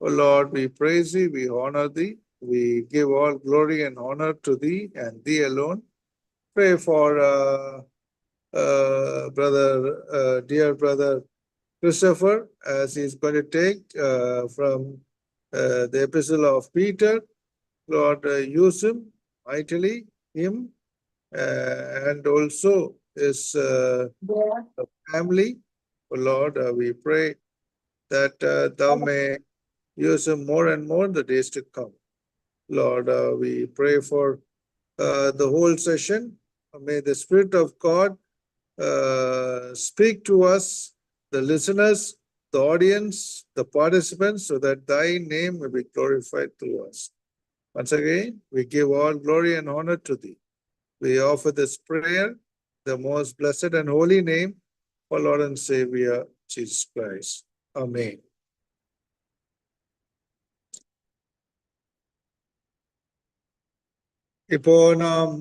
O Lord, we praise thee, we honor thee, we give all glory and honor to thee and thee alone. Pray for dear brother Christopher, as he's going to take from the epistle of Peter. Lord, use him mightily, him and also his family. Oh Lord, we pray that thou may use him more and more in the days to come. Lord, we pray for the whole session. May the Spirit of God speak to us, the listeners, the audience, the participants, so that thy name may be glorified through us. Once again, we give all glory and honor to thee. We offer this prayer, the most blessed and holy name of our Lord and Savior, Jesus Christ. Amen. இப்போ நாம்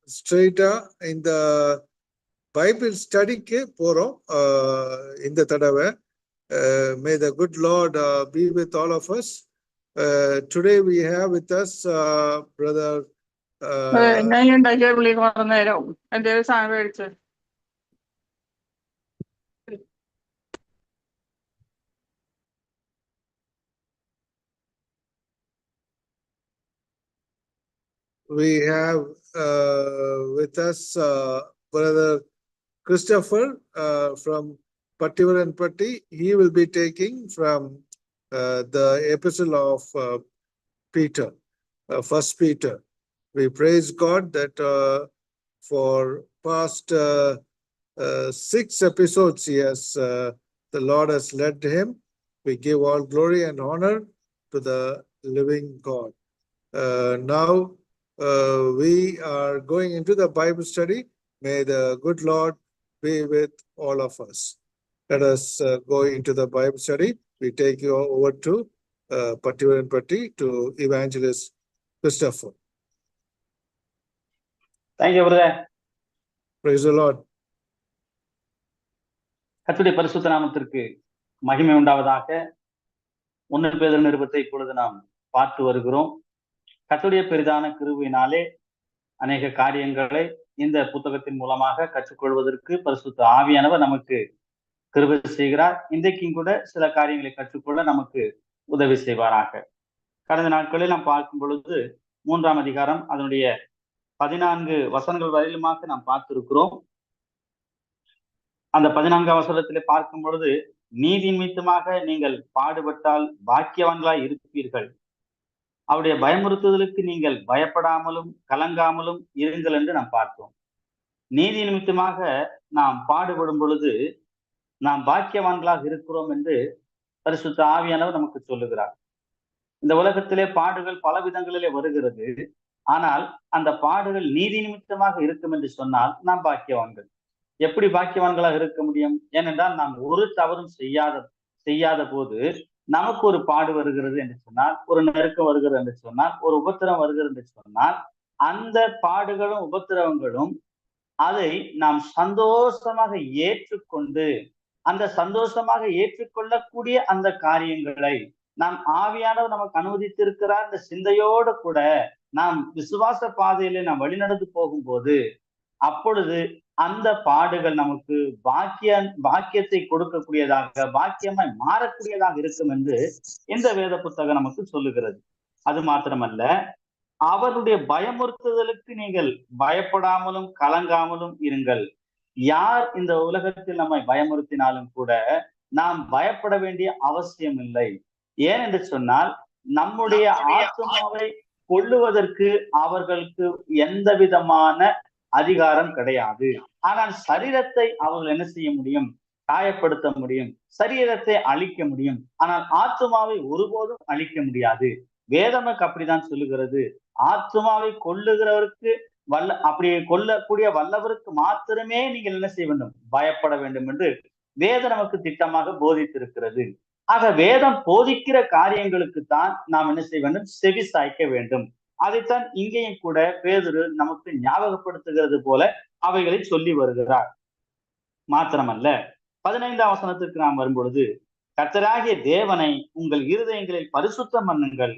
ஸ்ட்ரெயிட்டா இந்த Bible ஸ்டடிக்கு போறோம். இந்த தடவை may the good Lord be with all of us. Today we have with us brother we have with us brother Christopher from Pattivaranpatti. He will be taking from the epistle of Peter, First Peter. We praise God that for past 6 episodes, yes, the Lord has led him. We give all glory and honor to the living God. Now we are going into the Bible study. May the good Lord be with all of us. Let us go into the Bible study. We take you over to Pattivaranpatti to Evangelist Christopher. Thank you, brother. Praise the Lord. கர்த்தருடைய பரிசுத்த நாமத்திற்கு மகிமை உண்டாவதாக. 1 பேதுரு நிருபத்தை இப்பொழுது நாம் பார்த்து வருகிறோம். கர்த்தருடைய பெரிதான கிருபையினாலே அநேக காரியங்களை இந்த புத்தகத்தின் மூலமாக கற்றுக்கொள்வதற்கு பரிசுத்த ஆவியானவர் நமக்கு கிருபை செய்கிறார். இன்றைக்கும் கூட சில காரியங்களை கற்றுக்கொள்ள நமக்கு உதவி செய்வாராக. கடந்த நாட்களில் நாம் பார்க்கும் பொழுது 3ஆம் அதிகாரம் அதனுடைய 14 வசனங்கள் வரையிலுமாக நாம் பார்த்திருக்கிறோம். அந்த 14ஆம் வசனத்திலே பார்க்கும் பொழுது, நீதி நிமித்தமாக நீங்கள் பாடுபட்டால் பாக்கியவான்களாய் இருப்பீர்கள், அவருடைய பயமுறுத்துதலுக்கு நீங்கள் பயப்படாமலும் கலங்காமலும் இருங்கள் என்று நாம் பார்த்தோம். நீதி நிமித்தமாக நாம் பாடுபடும் பொழுது நாம் பாக்கியவான்களாக இருக்கிறோம் என்று பரிசுத்த ஆவியானவர் நமக்கு சொல்லுகிறார். இந்த உலகத்திலே பாடுகள் பல விதங்களிலே வருகிறது. ஆனால் அந்த பாடுகள் நீதி நிமித்தமாக இருக்கும் என்று சொன்னால் நாம் பாக்கியவான்கள். எப்படி பாக்கியவான்களாக இருக்க முடியும்? ஏனென்றால் நாம் ஒரு தவறும் செய்யாத போது நமக்கு ஒரு பாடு வருகிறது என்று சொன்னால், ஒரு நெருக்கம் வருகிறது என்று சொன்னால், ஒரு உபத்திரம் வருகிறது என்று சொன்னால், அந்த பாடுகளும் உபத்திரவங்களும் அதை நாம் சந்தோஷமாக ஏற்றுக்கொண்டு, அந்த சந்தோஷமாக ஏற்றுக்கொள்ளக்கூடிய அந்த காரியங்களை நாம் ஆவியானவர் நமக்கு அனுமதித்திருக்கிறார் இந்த சிந்தையோடு கூட நாம் விசுவாச பாதையிலே நாம் வழிநடந்து போகும்போது, அப்பொழுது அந்த பாடுகள் நமக்கு பாக்கியத்தை கொடுக்கக்கூடியதாக, பாக்கியமாய் மாறக்கூடியதாக இருக்கும் என்று இந்த வேத புத்தகம் நமக்கு சொல்லுகிறது. அது மாத்திரமல்ல, அவருடைய பயமுறுத்துதலுக்கு நீங்கள் பயப்படாமலும் கலங்காமலும் இருங்கள். யார் இந்த உலகத்தில் நம்மை பயமுறுத்தினாலும் கூட நாம் பயப்பட வேண்டிய அவசியம் இல்லை. ஏனென்று சொன்னால், நம்முடைய ஆத்மாவை கொல்லுவதற்கு அவர்களுக்கு எந்த விதமான அதிகாரம் கிடையாது. ஆனால் சரீரத்தை அவர்கள் என்ன செய்ய முடியும்? காயப்படுத்த முடியும், சரீரத்தை அழிக்க முடியும். ஆனால் ஆத்மாவை ஒருபோதும் அழிக்க முடியாது. வேதமக்கு அப்படிதான் சொல்லுகிறது. ஆத்மாவை கொல்லுகிறவருக்கு அப்படியே கொல்லக்கூடிய வல்லவருக்கு மாத்திரமே நீங்கள் என்ன செய்ய வேண்டும்? பயப்பட வேண்டும் என்று வேதம் நமக்கு திட்டமாக போதித்திருக்கிறது. ஆக வேதம் போதிக்கிற காரியங்களுக்குத்தான் நாம் என்ன செய்ய வேண்டும்? செவி சாய்க்க வேண்டும். அதைத்தான் இங்கேயும் கூட பேதுரு நமக்கு ஞாபகப்படுத்துகிறது போல அவைகளை சொல்லி வருகிறார். மாத்திரமல்ல, 15ஆம் வசனத்திற்கு நாம் வரும்பொழுது, கர்த்தராகிய தேவனை உங்கள் இருதயங்களில் பரிசுத்தம் பண்ணுங்கள்.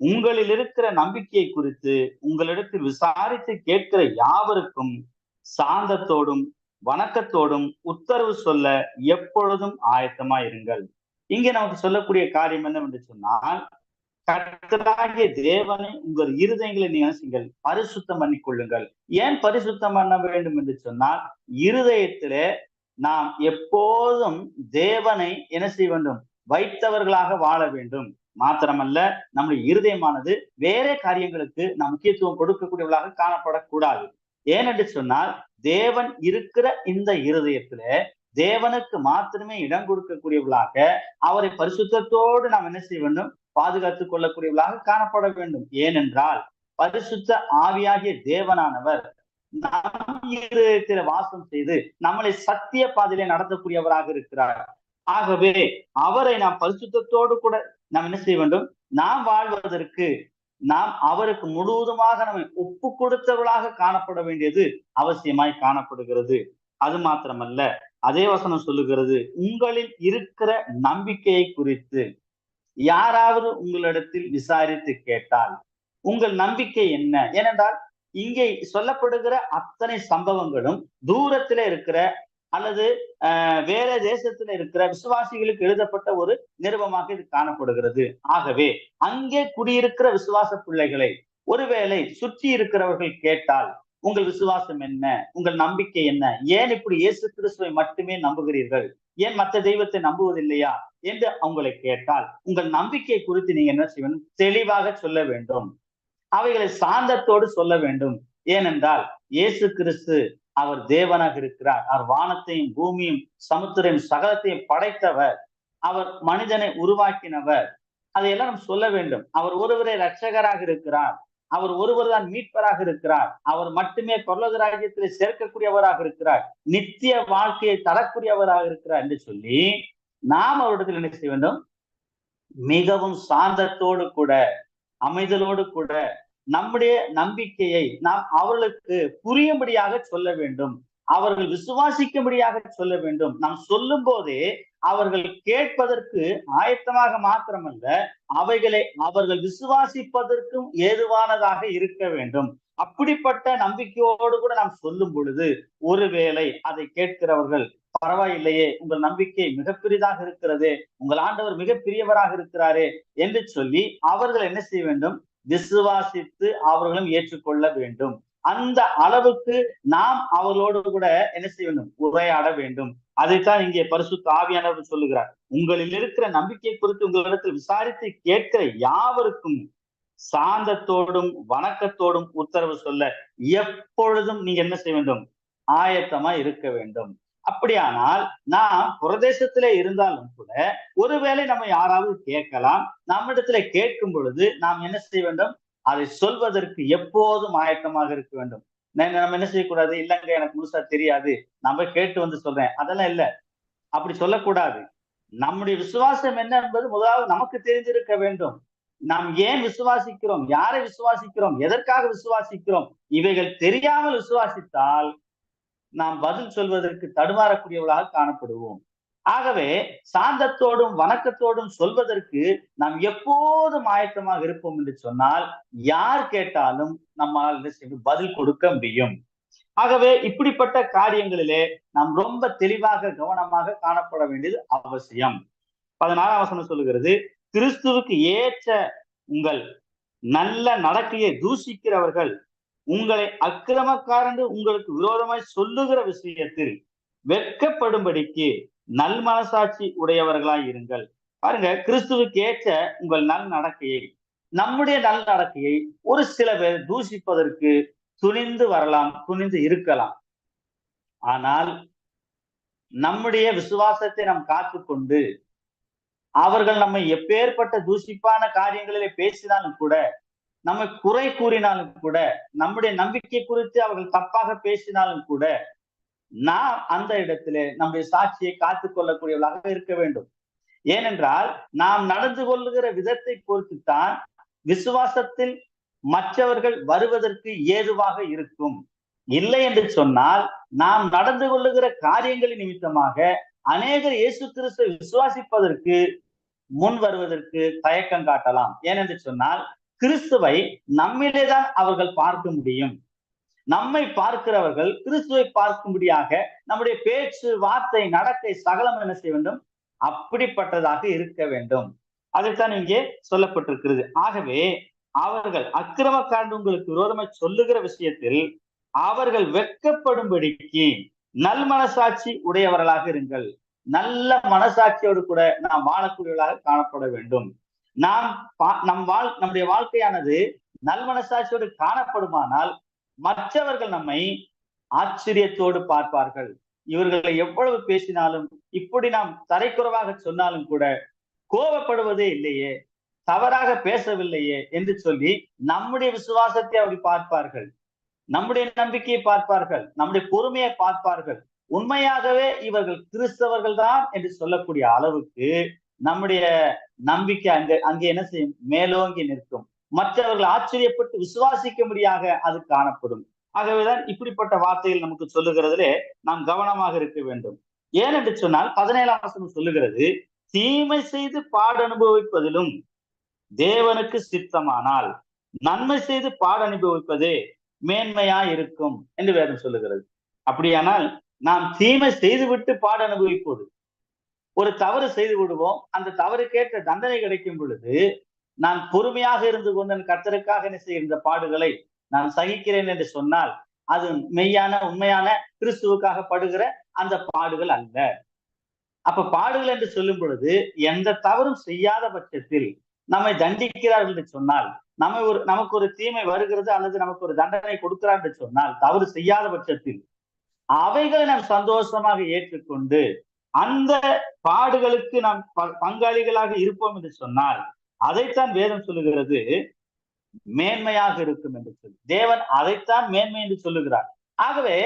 உங்களில் இருக்கிற நம்பிக்கையை குறித்து உங்களிடத்தில் விசாரித்து கேட்கிற யாவருக்கும் சாந்தத்தோடும் வணக்கத்தோடும் உத்தரவு சொல்ல எப்பொழுதும் ஆயத்தமாயிருங்கள். இங்கே நமக்கு சொல்லக்கூடிய காரியம் என்னவென்று சொன்னால், கர்த்தராகிய தேவனை உங்கள் இருதயங்களை நீங்கள் பரிசுத்தம் பண்ணிக் கொள்ளுங்கள். ஏன் பரிசுத்தம் பண்ண வேண்டும் என்று சொன்னால், இருதயத்திலே நாம் எப்போதும் தேவனை என்ன செய்ய வேண்டும்? வைத்தவர்களாக வாழ வேண்டும். மாத்திரமல்ல, நம்முடைய இருதயமானது வேற காரியங்களுக்கு நாம் முக்கியத்துவம் கொடுக்கக்கூடியவர்களாக காணப்படக்கூடாது. ஏனென்று சொன்னால், தேவன் இருக்கிற இந்த இருதயத்திலே தேவனுக்கு மாத்திரமே இடம் கொடுக்கக்கூடியவர்களாக அவரை பரிசுத்தத்தோடு நாம் என்ன செய்ய வேண்டும்? பாதுகாத்துக் கொள்ளக்கூடியவர்களாக காணப்பட வேண்டும். ஏனென்றால் பரிசுத்த ஆவியாகிய தேவனானவர் நம் இருதயத்தில் வாசம் செய்து நம்மளை சத்திய பாதையிலே நடத்தக்கூடியவராக இருக்கிறார். ஆகவே அவரை நாம் பரிசுத்தத்தோடு கூட நாம் என்ன செய்ய வேண்டும்? நாம் வாழ்வதற்கு நாம் அவருக்கு முழுவதுமாக நம்மை ஒப்பு கொடுத்தவர்களாக காணப்பட வேண்டியது அவசியமாய் காணப்படுகிறது. அது மாத்திரமல்ல, அதே வசனம் சொல்லுகிறது, உங்களில் இருக்கிற நம்பிக்கையை குறித்து யாராவது உங்களிடத்தில் விசாரித்து கேட்டால் உங்கள் நம்பிக்கை என்ன? ஏனென்றால் இங்கே சொல்லப்படுகிற அத்தனை சம்பவங்களும் தூரத்துல இருக்கிற அல்லது வேற தேசத்துல இருக்கிற விசுவாசிகளுக்கு எழுதப்பட்ட ஒரு நிருபமாக இது காணப்படுகிறது. ஆகவே அங்கே குடியிருக்கிற விசுவாச பிள்ளைகளை ஒருவேளை சுற்றி இருக்கிறவர்கள் கேட்டால், உங்கள் விசுவாசம் என்ன? உங்கள் நம்பிக்கை என்ன? ஏன் இப்படி இயேசு கிறிஸ்துவை மட்டுமே நம்புகிறீர்கள்? ஏன் மற்ற தெய்வத்தை நம்புவதில்லையா என்று அவங்களை கேட்டால், உங்கள் நம்பிக்கை குறித்து நீங்க என்ன செய்ய வேண்டும்? தெளிவாக சொல்ல வேண்டும். அவைகளை சாந்தத்தோடு சொல்ல வேண்டும். ஏனென்றால் இயேசு கிறிஸ்து அவர் தேவனாக இருக்கிறார். அவர் வானத்தையும் பூமியும் சமுத்திரம் சகலத்தையும் படைத்தவர். அவர் மனிதனை உருவாக்கினவர். அதையெல்லாம் நாம் சொல்ல வேண்டும். அவர் ஒருவரே இரட்சகராக இருக்கிறார். அவர் ஒருவர் தான் மீட்பராக இருக்கிறார். அவர் மட்டுமே பரலோக ராஜ்யத்திலே சேர்க்கக்கூடியவராக இருக்கிறார். நித்திய வாழ்க்கையை தரக்கூடியவராக இருக்கிறார் என்று சொல்லி நாம் அவரிடத்தில் என்ன செய்ய வேண்டும்? மிகவும் சாந்தத்தோடு கூட அமைதலோடு கூட நம்முடைய நம்பிக்கையை நாம் அவர்களுக்கு புரியும்படியாக சொல்ல வேண்டும். அவர்கள் விசுவாசிக்கும்படியாக சொல்ல வேண்டும். நாம் சொல்லும் போதே அவர்கள் கேட்பதற்கு ஆயத்தமாக மாத்திரமல்ல, அவைகளை அவர்கள் விசுவாசிப்பதற்கும் ஏதுவானதாக இருக்க வேண்டும். அப்படிப்பட்ட நம்பிக்கையோடு கூட நாம் சொல்லும் பொழுது, ஒருவேளை அதை கேட்கிறவர்கள், பரவாயில்லையே, உங்கள் நம்பிக்கை மிக பெரிதாக இருக்கிறது, உங்கள் ஆண்டவர் மிக பெரியவராக இருக்கிறாரே என்று சொல்லி அவர்கள் என்ன செய்ய வேண்டும்? விசுவாசித்து அவர்களும் ஏற்றுக்கொள்ள வேண்டும். அந்த அளவுக்கு நாம் அவர்களோடு கூட என்ன செய்ய வேண்டும்? உரையாட வேண்டும். அதைத்தான் இங்கே பரிசுத்த ஆவியானவர் சொல்லுகிறார். உங்களில் இருக்கிற நம்பிக்கை குறித்து உங்களிடத்தில் விசாரித்து கேட்கிற யாவருக்கும் சாந்தத்தோடும் வணக்கத்தோடும் உத்தரவு சொல்ல எப்பொழுதும் நீங்க என்ன செய்ய வேண்டும்? ஆயத்தமா இருக்க வேண்டும். அப்படியானால் நாம் பிரதேசத்திலே இருந்தாலும் கூட ஒருவேளை நம்ம யாராவது கேட்கலாம். நம்மிடத்துல கேட்கும் பொழுது நாம் என்ன செய்ய வேண்டும்? அதை சொல்வதற்கு எப்போதும் ஆயத்தமாக இருக்க வேண்டும். நம்ம என்ன செய்யக்கூடாது? இல்லைங்க, எனக்கு முழுசா தெரியாது, நம்ம கேட்டு வந்து சொல்றேன், அதெல்லாம் இல்ல. அப்படி சொல்லக்கூடாது. நம்முடைய விசுவாசம் என்ன என்பது முதலாவது நமக்கு தெரிந்திருக்க வேண்டும். நாம் ஏன் விசுவாசிக்கிறோம்? யாரை விசுவாசிக்கிறோம்? எதற்காக விசுவாசிக்கிறோம்? இவைகள் தெரியாமல் விசுவாசித்தால் நாம் பதில் சொல்வதற்கு தடுமாறக்கூடியவர்களாக காணப்படுவோம். ஆகவே சாந்தத்தோடும் வணக்கத்தோடும் சொல்வதற்கு நாம் எப்போதும் ஆயத்தமாக இருப்போம் என்று சொன்னால், யார் கேட்டாலும் நம்மால் பதில் கொடுக்க முடியும். ஆகவே இப்படிப்பட்ட காரியங்களிலே நாம் ரொம்ப தெளிவாக கவனமாக காணப்பட வேண்டியது அவசியம். 14ஆம் வசனம் சொல்லுகிறது, கிறிஸ்துவுக்கு ஏற்ற உங்கள் நல்ல நடக்கையை தூஷிக்கிறவர்கள் உங்களை அக்கிரமக்காரண்டு உங்களுக்கு விரோதமாய் சொல்லுகிற விஷயத்தில் வெட்கப்படும்படிக்கு நல் மனசாட்சி உடையவர்களாய் இருங்கள். பாருங்க, கிறிஸ்துவுக்கு ஏற்ற உங்கள் நல் நடக்கையை, நம்முடைய நல் நடக்கையை ஒரு சில பேர் தூஷிப்பதற்கு துணிந்து வரலாம், துணிந்து இருக்கலாம். ஆனால் நம்முடைய விசுவாசத்தை நாம் காத்துக்கொண்டு அவர்கள் நம்மை எப்பேற்பட்ட தூஷிப்பான காரியங்களிலே பேசினாலும் கூட, நம்மை குறை கூறினாலும் கூட, நம்முடைய நம்பிக்கை குறித்து அவர்கள் தப்பாக பேசினாலும் கூட, நாம் அந்த இடத்திலே நம்முடைய சாட்சியை காத்துக் கொள்ளக்கூடியவர்களாக இருக்க வேண்டும். ஏனென்றால் நாம் நடந்து கொள்ளுகிற விதத்தை பொறுத்துத்தான் விசுவாசத்தில் மற்றவர்கள் வருவதற்கு ஏதுவாக இருக்கும். இல்லை என்று சொன்னால் நாம் நடந்து கொள்ளுகிற காரியங்களின் நிமித்தமாக அநேகர் இயேசு கிறிஸ்துவை விசுவாசிப்பதற்கு முன் வருவதற்கு தயக்கம் காட்டலாம். ஏனென்று சொன்னால், கிறிஸ்துவை நம்மிலேதான் அவர்கள் பார்க்க முடியும். நம்மை பார்க்கிறவர்கள் கிறிஸ்துவை பார்க்கும்படியாக நம்முடைய பேச்சு, வார்த்தை, நடத்தை சகலம் என்ன செய்ய வேண்டும்? அப்படிப்பட்டதாக இருக்க வேண்டும். அதைத்தான் இங்கே சொல்லப்பட்டிருக்கிறது. ஆகவே அவர்கள் அக்கிரமக்காரன் உங்களுக்கு விரோதமாய் சொல்லுகிற விஷயத்தில் அவர்கள் வெட்கப்படும்படிக்கு நல் மனசாட்சி உடையவர்களாக இருங்கள். நல்ல மனசாட்சியோடு கூட நாம் வாழக்கூடியவர்களாக காணப்பட வேண்டும். நாம் நம்முடைய வாழ்க்கையானது நல் மனசாட்சியோடு காணப்படுமானால் மற்றவர்கள் நம்மை ஆச்சரியத்தோடு பார்ப்பார்கள். இவர்களை எவ்வளவு பேசினாலும், இப்படி நாம் தரைக்குறவாக சொன்னாலும் கூட கோபப்படுவதே இல்லையே, தவறாக பேசவில்லையே என்று சொல்லி நம்முடைய விசுவாசத்தை அப்படி பார்ப்பார்கள், நம்முடைய நம்பிக்கையை பார்ப்பார்கள், நம்முடைய பொறுமையை பார்ப்பார்கள். உண்மையாகவே இவர்கள் கிறிஸ்தவர்கள் தான் என்று சொல்லக்கூடிய அளவுக்கு நம்முடைய நம்பிக்கை அங்கே என்ன செய்யும்? மேலோங்கி நிற்கும். மற்றவர்கள் ஆச்சரியப்பட்டு விசுவாசிக்கும்படியாக அது காணப்படும். ஆகவேதான் இப்படிப்பட்ட வார்த்தைகள் நமக்கு சொல்லுகிறதிலே நாம் கவனமாக இருக்க வேண்டும். ஏனென்று சொன்னால் 17ஆம் வசனம் சொல்லுகிறது, தீமை செய்து பாடு அனுபவிப்பதிலும் தேவனுக்கு சித்தமானால் நன்மை செய்து பாடு அனுபவிப்பதே மேன்மையா இருக்கும் என்று வேதம் சொல்லுகிறது. அப்படியானால் நாம் தீமை செய்துவிட்டு பாடு அனுபவிப்பது, ஒரு தவறு செய்து விடுவோம், அந்த தவறுக்கேற்ற தண்டனை கிடைக்கும் பொழுது நான் பொறுமையாக இருந்து கொண்டு கர்த்தருக்காக என்ன செய்கிற பாடுகளை நான் சகிக்கிறேன் என்று சொன்னால் அது மெய்யான உண்மையான கிறிஸ்துவுக்காக படுகிற அந்த பாடுகள் அல்ல. அப்ப பாடுகள் என்று சொல்லும் பொழுது எந்த தவறும் செய்யாத பட்சத்தில் நம்மை தண்டிக்கிறார்கள் என்று சொன்னால், நமக்கு ஒரு தீமை வருகிறது அல்லது நமக்கு ஒரு தண்டனை கொடுக்கிறார் என்று சொன்னால், தவறு செய்யாத பட்சத்தில் அவைகளை நாம் சந்தோஷமாக ஏற்றுக்கொண்டு அந்த பாடுகளுக்கு நாம் பங்காளிகளாக இருப்போம் என்று சொன்னால் அதைத்தான் வேதம் சொல்லுகிறது மேன்மையாக இருக்கும் என்று சொல்லி. தேவன் அதைத்தான் மேன்மை என்று சொல்லுகிறார். ஆகவே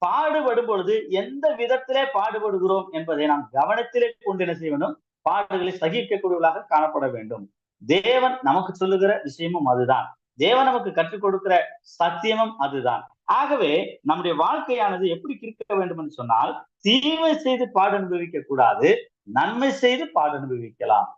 பாடுபடும் பொழுது எந்த விதத்திலே பாடுபடுகிறோம் என்பதை நாம் கவனத்திலே கொண்டு என்ன செய்ய வேண்டும்? பாடுகளை சகிக்கக்கூடியவர்களாக காணப்பட வேண்டும். தேவன் நமக்கு சொல்லுகிற விஷயமும் அதுதான். தேவன் நமக்கு கற்றுக் கொடுக்கிற சத்தியமும் அதுதான். ஆகவே நம்முடைய வாழ்க்கையானது எப்படி இருக்க வேண்டும் என்று சொன்னால், தீமை செய்து பாடு அனுபவிக்க கூடாது, நன்மை செய்து பாடு அனுபவிக்கலாம்.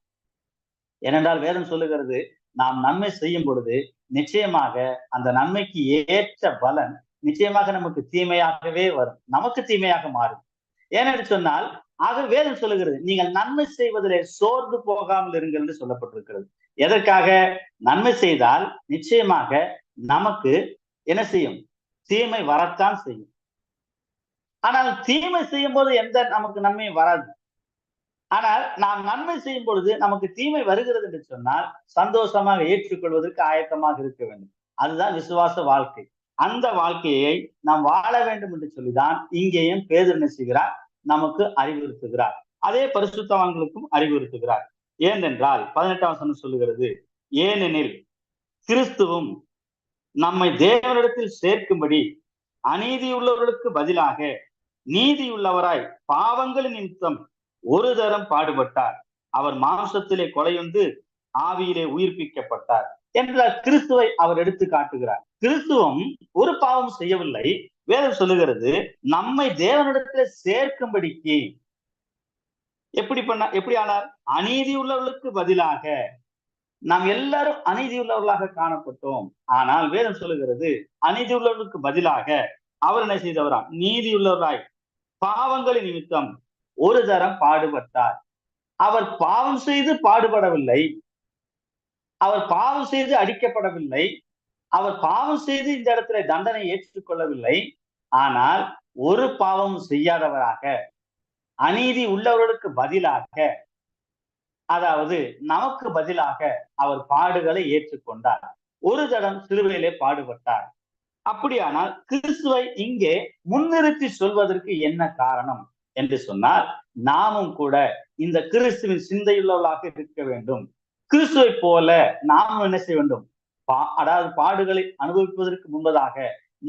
ஏனென்றால் வேதம் சொல்லுகிறது, நாம் நன்மை செய்யும் பொழுது நிச்சயமாக அந்த நன்மைக்கு ஏற்ற பலன் நிச்சயமாக நமக்கு தீமையாகவே வரும், நமக்கு தீமையாக மாறும். ஏனென்று சொன்னால், ஆக வேதம் சொல்லுகிறது, நீங்கள் நன்மை செய்வதிலே சோர்ந்து போகாமல் இருங்கள் என்று சொல்லப்பட்டிருக்கிறது. எதற்காக? நன்மை செய்தால் நிச்சயமாக நமக்கு என்ன செய்யும்? தீமை வரத்தான் செய்யும். ஆனால் தீமை செய்யும் போது எந்த நமக்கு நன்மையும் வராது. ஆனால் நாம் நன்மை செய்யும் பொழுது நமக்கு தீமை வருகிறது என்று சொன்னால் சந்தோஷமாக ஏற்றுக்கொள்வதற்கு ஆயத்தமாக இருக்க வேண்டும். அதுதான் விசுவாச வாழ்க்கை. அந்த வாழ்க்கையை நாம் வாழ வேண்டும் என்று சொல்லிதான் இங்கேயும் பேதுரு என்ன செய்கிறார்? நமக்கு அறிவுறுத்துகிறார். அதே பரிசுத்தவான்களுக்கும் அறிவுறுத்துகிறார். ஏனென்றால் 18ஆம் வசனம் சொல்லுகிறது, ஏனெனில் கிறிஸ்துவும் நம்மை தேவனிடத்தில் சேர்க்கும்படி அநீதியுள்ளவர்களுக்கு பதிலாக நீதியுள்ளவராய் பாவங்களின் நிமித்தம் ஒரு தரம் பாடுபட்டார். அவர் மாம்சத்திலே கொலையுண்டு ஆவியிலே உயிர்ப்பிக்கப்பட்டார் என்றால் கிறிஸ்துவை அவர் எடுத்து காட்டுகிறார். கிறிஸ்துவம் ஒரு பாவம் செய்யவில்லை. வேதம் சொல்லுகிறது, நம்மை தேவனிடத்திலே சேர்க்கும்படிக்கு எப்படி ஆனார்? அநீதி உள்ளவர்களுக்கு பதிலாக. நாம் எல்லாரும் அநீதி உள்ளவர்களாக காணப்பட்டோம். ஆனால் வேதம் சொல்லுகிறது, அநீதி உள்ளவர்களுக்கு பதிலாக அவர் என்ன செய்தவராம்? நீதியுள்ளவராய் பாவங்களின் நிமித்தம் ஒரு தரம் பாடுபட்டார். அவர் பாவம் செய்து பாடுபடவில்லை, அவர் பாவம் செய்து அடிக்கப்படவில்லை, அவர் பாவம் செய்து இந்த இடத்துல தண்டனை ஏற்றுக்கொள்ளவில்லை. ஆனால் ஒரு பாவம் செய்யாதவராக அநீதி உள்ளவர்களுக்கு பதிலாக, அதாவது நமக்கு பதிலாக அவர் பாடுகளை ஏற்றுக்கொண்டார். ஒரு தடம் சிலுவையிலே பாடுபட்டார். அப்படியானால் கிறிஸ்துவை இங்கே முன்னிறுத்தி சொல்வதற்கு என்ன காரணம் என்று சொன்னால், நாமும் கூட இந்த கிறிஸ்துவின் சிந்தையுள்ளவர்களாக இருக்க வேண்டும். கிறிஸ்துவை போல நாமும் என்ன செய்ய வேண்டும்? அதாவது பாடுகளை அனுபவிப்பதற்கு முன்பதாக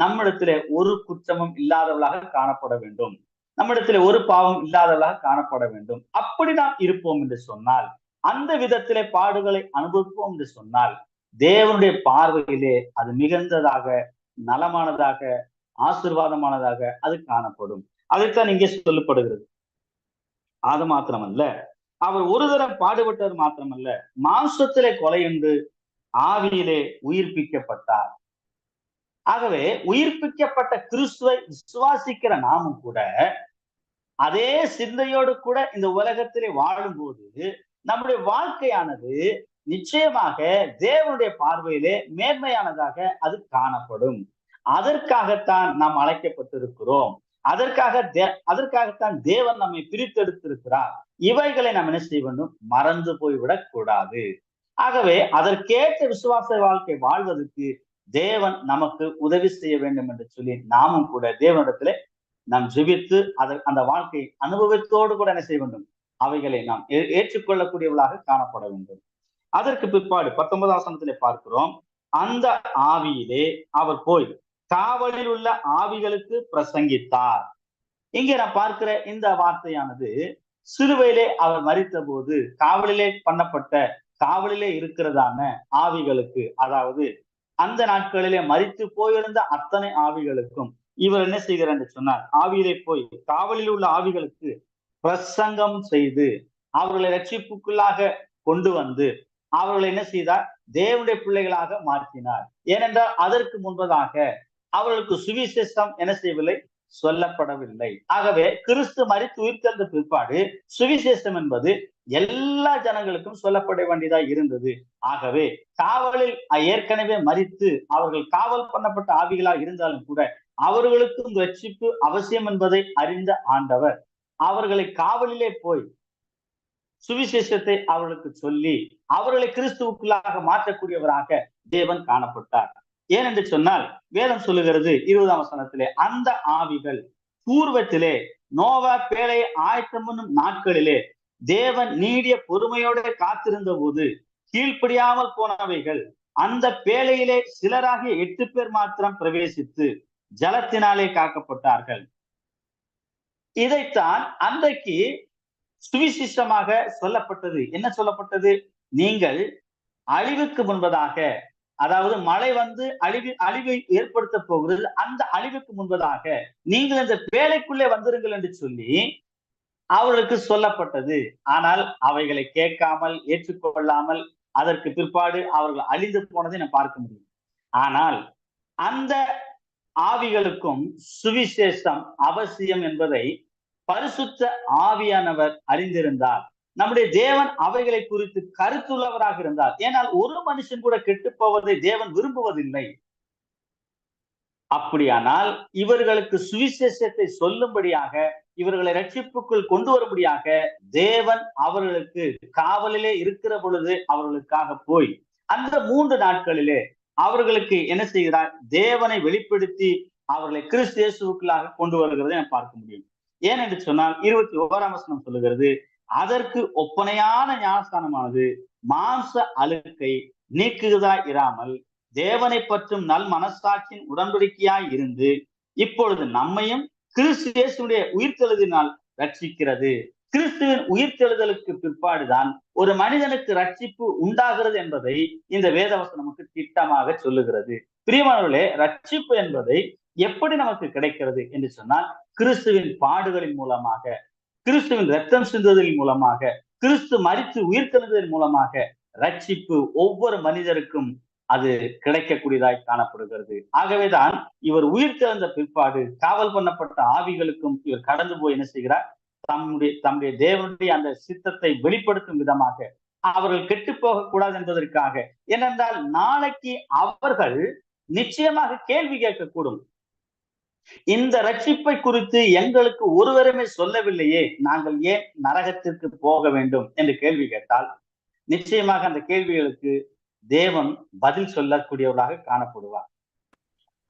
நம்மிடத்திலே ஒரு குற்றமும் இல்லாதவர்களாக காணப்பட வேண்டும், நம்மிடத்திலே ஒரு பாவம் இல்லாதவர்களாக காணப்பட வேண்டும். அப்படி நாம் இருப்போம் என்று சொன்னால், அந்த விதத்திலே பாடுகளை அனுபவிப்போம் என்று சொன்னால், தேவனுடைய பார்வையிலே அது மிகுந்ததாக, நலமானதாக, ஆசீர்வாதமானதாக அது காணப்படும். அதைத்தான் இங்கே சொல்லப்படுகிறது. அது மாத்திரமல்ல, அவர் ஒரு தரம் பாடுபட்டது மாத்திரமல்ல, மாம்சத்திலே கொலையுண்டு ஆவியிலே உயிர்ப்பிக்கப்பட்டார். ஆகவே உயிர்ப்பிக்கப்பட்ட கிறிஸ்துவை விசுவாசிக்கிற நாமும் கூட அதே சிந்தையோடு கூட இந்த உலகத்திலே வாழும்போது நம்முடைய வாழ்க்கையானது நிச்சயமாக தேவனுடைய பார்வையிலே மேன்மையானதாக அது காணப்படும். அதற்காகத்தான் நாம் அழைக்கப்பட்டிருக்கிறோம். அதற்காகத்தான் தேவன் நம்மை பிரித்தெடுத்திருக்கிறார். இவைகளை நாம் என்ன செய்ய வேண்டும்? மறந்து போய்விடக் கூடாது. ஆகவே அதற்கேற்ற விசுவாச வாழ்க்கை வாழ்வதற்கு தேவன் நமக்கு உதவி செய்ய வேண்டும் என்று சொல்லி நாமும் கூட தேவனிடத்திலே நாம் ஜெபித்து அந்த வாழ்க்கை அனுபவத்தோடு கூட என்ன செய்ய வேண்டும்? அவைகளை நாம் ஏற்றுக்கொள்ளக்கூடியவர்களாக காணப்பட வேண்டும். அதற்கு பிற்பாடு 19 வசனத்திலே பார்க்கிறோம், அந்த ஆவியிலே அவர் போய் காவலில் உள்ள ஆவிகளுக்கு பிரசங்கித்தார். இங்கே நான் பார்க்கிற இந்த வார்த்தையானது சிலுவையிலே அவர் மரித்த போது காவலிலே இருக்கிறதான ஆவிகளுக்கு, அதாவது அந்த நாட்களிலே மரித்து போயிருந்த அத்தனை ஆவிகளுக்கும் இவர் என்ன செய்கிறார் என்று சொன்னார், ஆவியிலே போய் காவலில் உள்ள ஆவிகளுக்கு பிரசங்கம் செய்து அவர்களை ரட்சிப்புக்குள்ளாக கொண்டு வந்து அவர்களை என்ன செய்தார்? தேவனுடைய பிள்ளைகளாக மாற்றினார். ஏனென்றால் அதற்கு முன்பதாக அவர்களுக்கு சுவிசேஷம் என்ன செய்யவில்லை? சொல்லப்படவில்லை. ஆகவே கிறிஸ்து மரித்து உயிர்த்தெழுந்த பிற்பாடு சுவிசேஷம் என்பது எல்லா ஜனங்களுக்கும் சொல்லப்பட வேண்டியதா இருந்தது. ஆகவே காவலில் ஏற்கனவே மரித்து அவர்கள் காவல் பண்ணப்பட்ட ஆவிகளாக இருந்தாலும் கூட அவர்களுக்கும் ரட்சிப்பு அவசியம் என்பதை அறிந்த ஆண்டவர் அவர்களை காவலிலே போய் சுவிசேஷத்தை அவர்களுக்கு சொல்லி அவர்களை கிறிஸ்துவுக்குள்ளாக மாற்றக்கூடியவராக தேவன் காணப்பட்டார். ஏனென்று சொன்னால் வேதம் சொல்லுகிறது 20ஆம் வசனத்திலே, அந்த ஆவிகள் பூர்வத்திலே நோவா பேழையை ஆயத்தம் பண்ணும் நாட்களிலே தேவன் நீடிய பொறுமையோட காத்திருந்த போது கீழ்ப்படியாமல் போனவைகள் அந்த பேழையிலே சிலராகிய 8 பேர் மாத்திரம் பிரவேசித்து ஜலத்தினாலே காக்கப்பட்டார்கள். இதைத்தான் அன்றைக்கு சுவிசேஷமாக சொல்லப்பட்டது. என்ன சொல்லப்பட்டது? நீங்கள் அழிவுக்கு முன்பதாக, அதாவது மழை வந்து அழிவை ஏற்படுத்த போகிறது, அந்த அழிவுக்கு முன்பதாக நீங்கள் இந்த பேழைக்குள்ளே வந்துருங்கள் என்று சொல்லி அவர்களுக்கு சொல்லப்பட்டது. ஆனால் அவைகளை கேட்காமல் ஏற்றுக்கொள்ளாமல் அதற்கு பிற்பாடு அவர்கள் அழிந்து போனதை நான் பார்க்க முடியும். ஆனால் அந்த ஆவிகளுக்கும் சுவிசேஷம் அவசியம் என்பதை பரிசுத்த ஆவியானவர் அறிந்திருந்தார். நம்முடைய தேவன் அவைகளை குறித்து கருத்துள்ளவராக இருந்தார். ஏனால் ஒரு மனுஷன் கூட கெட்டு போவதை தேவன் விரும்புவதில்லை. அப்படியானால் இவர்களுக்கு சுவிசேஷத்தை சொல்லும்படியாக, இவர்களை ரட்சிப்புக்குள் கொண்டு வரும்படியாக தேவன் அவர்களுக்கு காவலிலே இருக்கிற பொழுது அவர்களுக்காக போய் அந்த 3 நாட்களிலே அவர்களுக்கு என்ன செய்கிறார்? தேவனை வெளிப்படுத்தி அவர்களை கிறிஸ்து இயேசுவுக்குள்ளாக கொண்டு வருகிறதை நாம் பார்க்க முடியும். ஏனென்று சொன்னால் 21ஆம் வசனம் சொல்லுகிறது, அதற்கு ஒப்பனையான ஞானஸ்தானமானது மாம்ச அழுக்கை நீக்குகிறதா இராமல் தேவனை பற்றும் நல் மனசாட்சியின் உடன்படிக்கையாய் இருந்து இப்பொழுது நம்மையும் கிறிஸ்து இயேசுடைய உயிர்த்தெழுதினால் ரட்சிக்கிறது. கிறிஸ்துவின் உயிர்த்தெழுதலுக்கு பிற்பாடுதான் ஒரு மனிதனுக்கு ரட்சிப்பு உண்டாகிறது என்பதை இந்த வேதவசனம் நமக்கு திட்டமாக சொல்லுகிறது. பிரியமானவர்களே, ரட்சிப்பு என்பதை எப்படி நமக்கு கிடைக்கிறது என்று சொன்னால், கிறிஸ்துவின் பாடுகளின் மூலமாக, கிறிஸ்துவின் ரத்தம் சிந்துவதன் மூலமாக, கிறிஸ்து மரித்து உயிர்த்தெழுதலின் மூலமாக ரட்சிப்பு ஒவ்வொரு மனிதருக்கும் அது கிடைக்கக்கூடியதாய் காணப்படுகிறது. ஆகவேதான் இவர் உயிர்த்தெழுந்த பிற்பாடு காவல் பண்ணப்பட்ட ஆவிகளுக்கும் இவர் கடந்து போய் என்ன செய்கிறார்? தம்முடைய தேவனுடைய அந்த சித்தத்தை வெளிப்படுத்தும் விதமாக அவர்கள் கெட்டு போக கூடாது என்பதற்காக. ஏனென்றால் நாளைக்கு அவர்கள் நிச்சயமாக கேள்வி கேட்கக்கூடும். இந்த ரட்சிப்பை குறித்து எங்களுக்கு ஒருவருமே சொல்லவில்லையே, நாங்கள் ஏன் நரகத்திற்கு போக வேண்டும் என்று கேள்வி கேட்டால் நிச்சயமாக அந்த கேள்விகளுக்கு தேவன் பதில் சொல்லக்கூடியவராக காணப்படுவார்.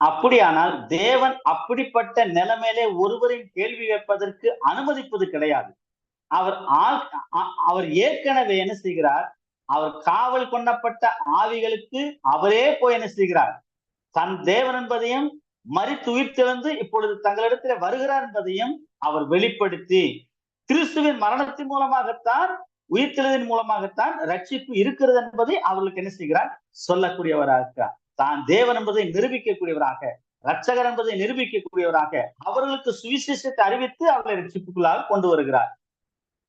அப்படியானால் தேவன் அப்படிப்பட்ட நிலைமையிலே ஒருவரின் கேள்வி கேட்பதற்கு அனுமதிப்பது கிடையாது. அவர் ஏற்கனவே என்ன செய்கிறார்? அவர் காவல் கொண்டப்பட்ட ஆவிகளுக்கு அவரே போய் என்ன செய்கிறார்? தன் தேவன் என்பதையும் மரித்து உயிர்த்தெழுந்து இப்பொழுது தங்களிடத்தில் வருகிறார் என்பதையும் அவர் வெளிப்படுத்தி, கிறிஸ்துவின் மரணத்தின் மூலமாகத்தான் உயிர்த்தெழுதின் மூலமாகத்தான் ரட்சிப்பு இருக்கிறது என்பதை அவர்களுக்கு என்ன செய்கிறார்? சொல்லக்கூடியவராக, தான் தேவன் என்பதை நிரூபிக்கக்கூடியவராக, ரட்சகர் என்பதை நிரூபிக்கக்கூடியவராக அவர்களுக்கு சுவிசேஷத்தை அறிவித்து அவர்களை ரட்சிப்புக்குள்ளாக கொண்டு வருகிறார்.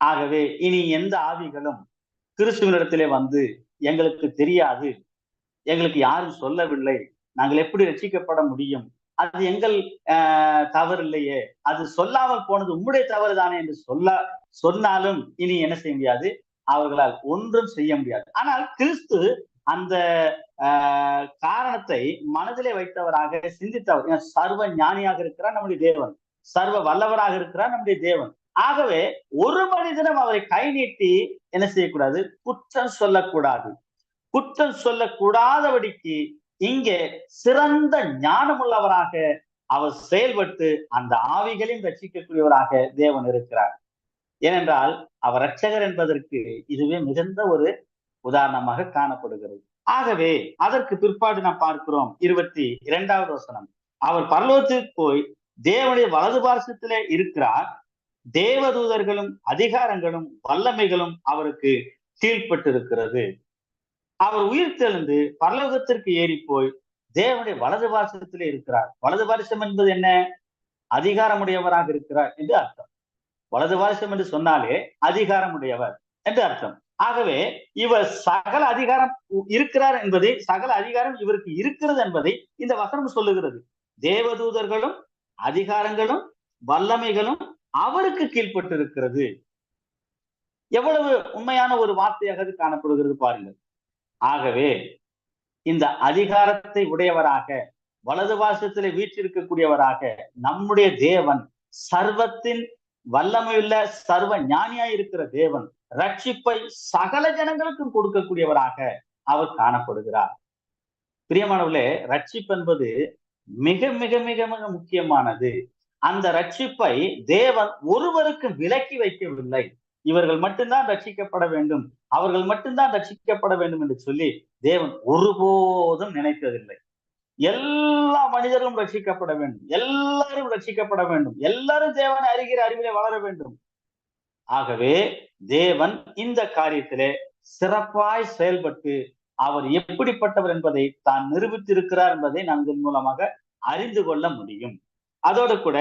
ஆகவே இனி எந்த ஆவிகளும் கிறிஸ்துவனிடத்திலே வந்து எங்களுக்கு தெரியாது, எங்களுக்கு யாரும் சொல்லவில்லை, நாங்கள் எப்படி ரட்சிக்கப்பட முடியும், அது எங்கள் தவறு இல்லையே, அது சொல்லாமல் போனது உம்முடைய தவறு தானே என்று சொன்னாலும் இனி என்ன செய்ய முடியாது, அவர்களால் ஒன்றும் செய்ய முடியாது. ஆனால் கிறிஸ்து அந்த காரணத்தை மனதிலே வைத்தவராக சிந்தித்தவர். சர்வ ஞானியாக இருக்கிறார் நம்முடைய தேவன், சர்வ வல்லவராக இருக்கிறார் நம்முடைய தேவன். ஆகவே ஒரு மனிதனும் அவரை கை நீட்டி என்ன செய்யக்கூடாது, குற்றம் சொல்லக்கூடாது. குற்றம் சொல்லக்கூடாதபடிக்கு இங்கே சிறந்த ஞானமுள்ளவராக அவர் செயல்பட்டு அந்த ஆவிகளையும் ரட்சிக்கக்கூடியவராக தேவன் இருக்கிறார். ஏனென்றால் அவர் ரட்சகர் என்பதற்கு இதுவே மிகுந்த ஒரு உதாரணமாக காணப்படுகிறது. ஆகவே அதற்கு பிற்பாடு நாம் பார்க்கிறோம் 22வது வசனம், அவர் பரலோகத்துக்கு போய் தேவனுடைய வலது பார்சத்திலே இருக்கிறார், தேவதூதர்களும் அதிகாரங்களும் வல்லமைகளும் அவருக்கு கீழ்பட்டு இருக்கிறது. அவர் உயிர் தெழுந்து பரலோகத்திற்கு ஏறி போய் தேவனுடைய வலது பார்சத்திலே இருக்கிறார். வலது பார்சம் என்பது என்ன? அதிகாரமுடையவராக இருக்கிறார் என்று அர்த்தம். வலது பார்சம் என்று சொன்னாலே அதிகாரமுடையவர் என்று அர்த்தம். ஆகவே இவர் சகல அதிகாரம் இருக்கிறார் என்பதை, சகல அதிகாரம் இவருக்கு இருக்கிறது என்பதை இந்த வசனம் சொல்லுகிறது. தேவதூதர்களும் அதிகாரங்களும் வல்லமைகளும் அவருக்கு கீழ்பட்டு இருக்கிறது. எவ்வளவு உண்மையான ஒரு வார்த்தையாக காணப்படுகிறது பாருங்கள். ஆகவே இந்த அதிகாரத்தை உடையவராக, வலது பார்சத்திலே வீற்றிருக்கக்கூடியவராக நம்முடைய தேவன், சர்வத்தின் வல்லமையுள்ள சர்வ ஞானியாய் இருக்கிற தேவன், ரட்சிப்பை சகல ஜனங்களுக்கும் கொடுக்கக்கூடியவராக அவர் காணப்படுகிறார். பிரியமானவர்களே, ரட்சிப்பு என்பது மிக மிக மிக மிக முக்கியமானது. அந்த ரட்சிப்பை தேவன் ஒருவருக்கு விலக்கி வைக்கவில்லை. இவர்கள் மட்டும்தான் ரட்சிக்கப்பட வேண்டும், அவர்கள் மட்டும்தான் ரட்சிக்கப்பட வேண்டும் என்று சொல்லி தேவன் ஒருபோதும் நினைத்ததில்லை. எல்லா மனிதர்களும் ரட்சிக்கப்பட வேண்டும், எல்லாரும் ரட்சிக்கப்பட வேண்டும், எல்லாரும் தேவனை அறிகிற அறிவிலே வளர வேண்டும். ஆகவே தேவன் இந்த காரியத்திலே சிறப்பாய் செயல்பட்டு அவர் எப்படிப்பட்டவர் என்பதை தான் நிரூபித்திருக்கிறார் என்பதை நாம் இதன் மூலமாக அறிந்து கொள்ள முடியும். அதோடு கூட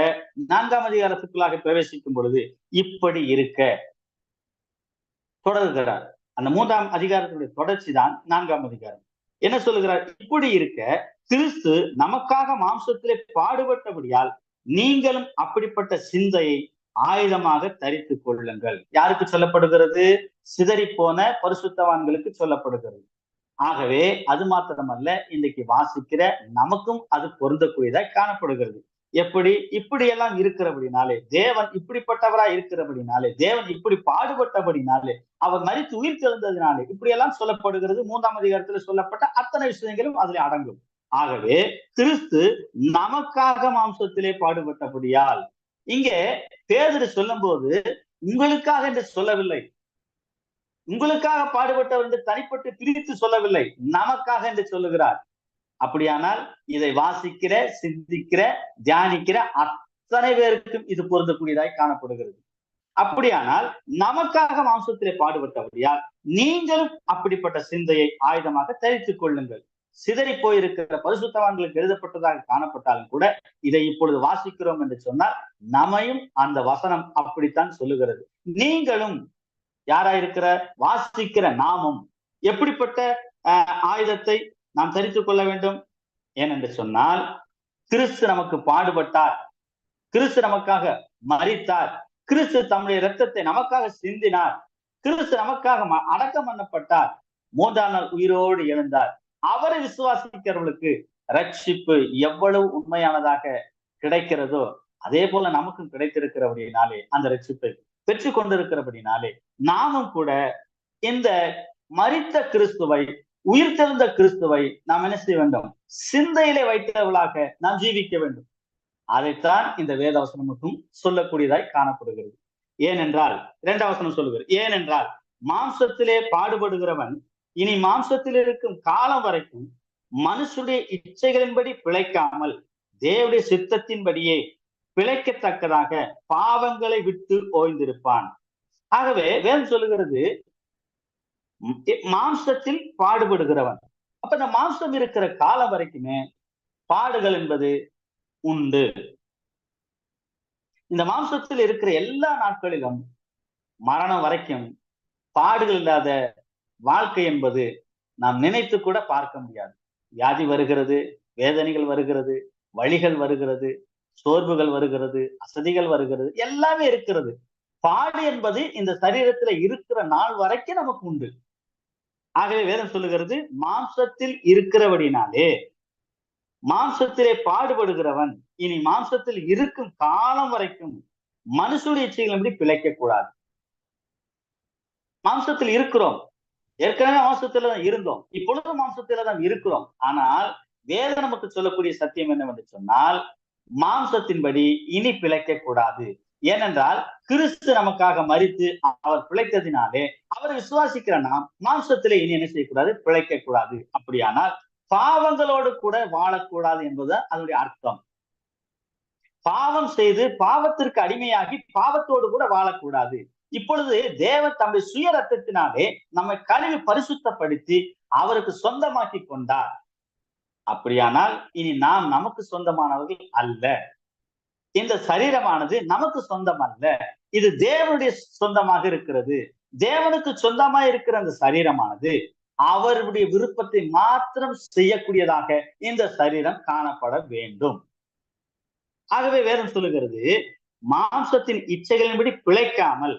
4ஆம் அதிகாரத்துக்குள்ளாக பிரவேசிக்கும் பொழுது இப்படி இருக்க தொடர்கிறார். அந்த 3ஆம் அதிகாரத்துடைய தொடர்ச்சி தான் 4ஆம் அதிகாரம். என்ன சொல்லுகிறார்? இப்படி இருக்க கிறிஸ்து நமக்காக மாம்சத்திலே பாடுபட்டபடியால் நீங்களும் அப்படிப்பட்ட சிந்தையை ஆயுதமாக தரித்துக் கொள்ளுங்கள். யாருக்கு சொல்லப்படுகிறது? சிதறி போன பரிசுத்தவான்களுக்கு சொல்லப்படுகிறது. ஆகவே அது மாத்திரமல்ல, இன்றைக்கு வாசிக்கிற நமக்கும் அது பொருந்தக்கூடியதாய் காணப்படுகிறது. எப்படி? இப்படியெல்லாம் இருக்கிறபடினாலே, தேவன் இப்படிப்பட்டவராய் இருக்கிறபடினாலே, தேவன் இப்படி பாடுபட்டபடினாலே, அவர் மரித்து உயிர் தெழுந்ததினாலே இப்படியெல்லாம் சொல்லப்படுகிறது. 3ஆம் அதிகாரத்துல சொல்லப்பட்ட அத்தனை விஷயங்களும் அதில் அடங்கும். ஆகவே கிறிஸ்து நமக்காக மாம்சத்திலே பாடுபட்டபடியால், இங்கே பேதுரு சொல்லும் போது உங்களுக்காக என்று சொல்லவில்லை, உங்களுக்காக பாடுபட்டவர் என்று தனிப்பட்டு பிரித்து சொல்லவில்லை, நமக்காக என்று சொல்லுகிறார். அப்படியானால் இதை வாசிக்கிற, சிந்திக்கிற, தியானிக்கிற அத்தனை பேருக்கும் இது பொருந்தக்கூடியதாய் காணப்படுகிறது. அப்படியானால் நமக்காக மாம்சத்திலே பாடுபட்டபடியால் நீங்களும் அப்படிப்பட்ட சிந்தையை ஆயுதமாக தரித்துக் கொள்ளுங்கள். சிதறி போயிருக்கிற பரிசுத்தவான்களுக்கு எழுதப்பட்டதாக காணப்பட்டாலும் கூட இதை இப்பொழுது வாசிக்கிறோம் என்று சொன்னால் நம்மையும் அந்த வசனம் அப்படித்தான் சொல்லுகிறது. நீங்களும் யாராயிருக்கிற வாசிக்கிற நாமும் எப்படிப்பட்ட ஆயுதத்தை நாம் தரித்துக் கொள்ள வேண்டும்? ஏனென்று சொன்னால் கிறிஸ்து நமக்கு பாடுபட்டார், கிறிஸ்து நமக்காக மரித்தார், கிறிஸ்து தம்முடைய இரத்தத்தை நமக்காக சிந்தினார், கிறிஸ்து நமக்காக அடக்கம் பண்ணப்பட்டார், 3ஆம் நாள் உயிரோடு எழுந்தார். அவரை விசுவாசிக்கிறவர்களுக்கு ரட்சிப்பு எவ்வளவு உண்மையானதாக கிடைக்கிறதோ அதே போல நமக்கும் கிடைத்திருக்கிறபடினாலே, அந்த ரட்சிப்பை பெற்றுக் கொண்டிருக்கிறபடினாலே நாமும் கூட இந்த மரித்த கிறிஸ்துவை, உயிர்த்தெழுந்த கிறிஸ்துவை நாம் என்ன செய்ய வேண்டும்? சிந்தையிலே வைத்தவர்களாக நாம் ஜீவிக்க வேண்டும். அதைத்தான் இந்த வேதவசனமுக்கும் சொல்லக்கூடியதாய் காணப்படுகிறது. ஏனென்றால் 2ஆம் வசனம் சொல்லுகிறது, ஏனென்றால் மாம்சத்திலே பாடுபடுகிறவன் இனி மாம்சத்தில் இருக்கும் காலம் வரைக்கும் மனுஷனுடைய இச்சைகளின்படி பிழைக்காமல் தேவனுடைய சித்தத்தின்படியே பிழைக்கத்தக்கதாக பாவங்களை விட்டு ஓய்ந்திருப்பான். ஆகவே வேதம் சொல்லுகிறது மாம்சத்தில் பாடுபடுகிறவன். அப்ப இந்த மாம்சம் இருக்கிற காலம் வரைக்குமே பாடுகள் என்பது உண்டு. இந்த மாம்சத்தில் இருக்கிற எல்லா நாட்களிலும் மரணம் வரைக்கும் பாடுகள் இல்லாத வாழ்க்கை என்பது நாம் நினைத்து கூட பார்க்க முடியாது. வியாதி வருகிறது, வேதனைகள் வருகிறது, வலிகள் வருகிறது, சோர்வுகள் வருகிறது, அசதிகள் வருகிறது, எல்லாமே இருக்கிறது. பாடு என்பது இந்த சரீரத்துல இருக்கிற நாள் வரைக்கும் நமக்கு உண்டு. ஆகவே வேதம் சொல்லுகிறது, மாம்சத்தில் இருக்கிறபடினாலே மாம்சத்திலே பாடுபடுகிறவன் இனி மாம்சத்தில் இருக்கும் காலம் வரைக்கும் மனுஷனுடைய இச்சைகளின்படி பிழைக்க கூடாது. மாம்சத்தில் இருக்கிறோம், ஏற்கனவே மாம்சத்துல தான் இருந்தோம், இப்பொழுது மாம்சத்துல தான் இருக்கிறோம். ஆனால் வேதம் நமக்கு சொல்லக்கூடிய சத்தியம் என்னவென்று சொன்னால், மாம்சத்தின்படி இனி பிழைக்க கூடாது. ஏனென்றால் கிறிஸ்து நமக்காக மரித்து அவர் பிழைத்ததினாலே அவர் விசுவாசிக்கிற நாம் மாம்சத்திலே இனி என்ன செய்யக்கூடாது? பிழைக்க கூடாது. அப்படியானால் பாவங்களோடு கூட வாழக்கூடாது என்பது அதனுடைய அர்த்தம். பாவம் செய்து பாவத்திற்கு அடிமையாகி பாவத்தோடு கூட வாழக்கூடாது. இப்பொழுது தேவன் தம்முடைய சுய ரத்தத்தினாலே நம்மை கழுவி பரிசுத்தப்படுத்தி அவருக்கு சொந்தமாக்கி கொண்டார். அப்படியானால் இனி நாம் நமக்கு சொந்தமானவர்கள் அல்ல. இந்த சரீரமானது நமக்கு சொந்தம் அல்ல, இது தேவனுடைய சொந்தமாக இருக்கிறது. தேவனுக்கு சொந்தமாக இருக்கிற அந்த சரீரமானது அவருடைய விருப்பத்தை மாத்திரம் செய்யக்கூடியதாக இந்த சரீரம் காணப்பட வேண்டும். ஆகவே வேதம் சொல்லுகிறது, மாம்சத்தின் இச்சைகளின்படி பிழைக்காமல்,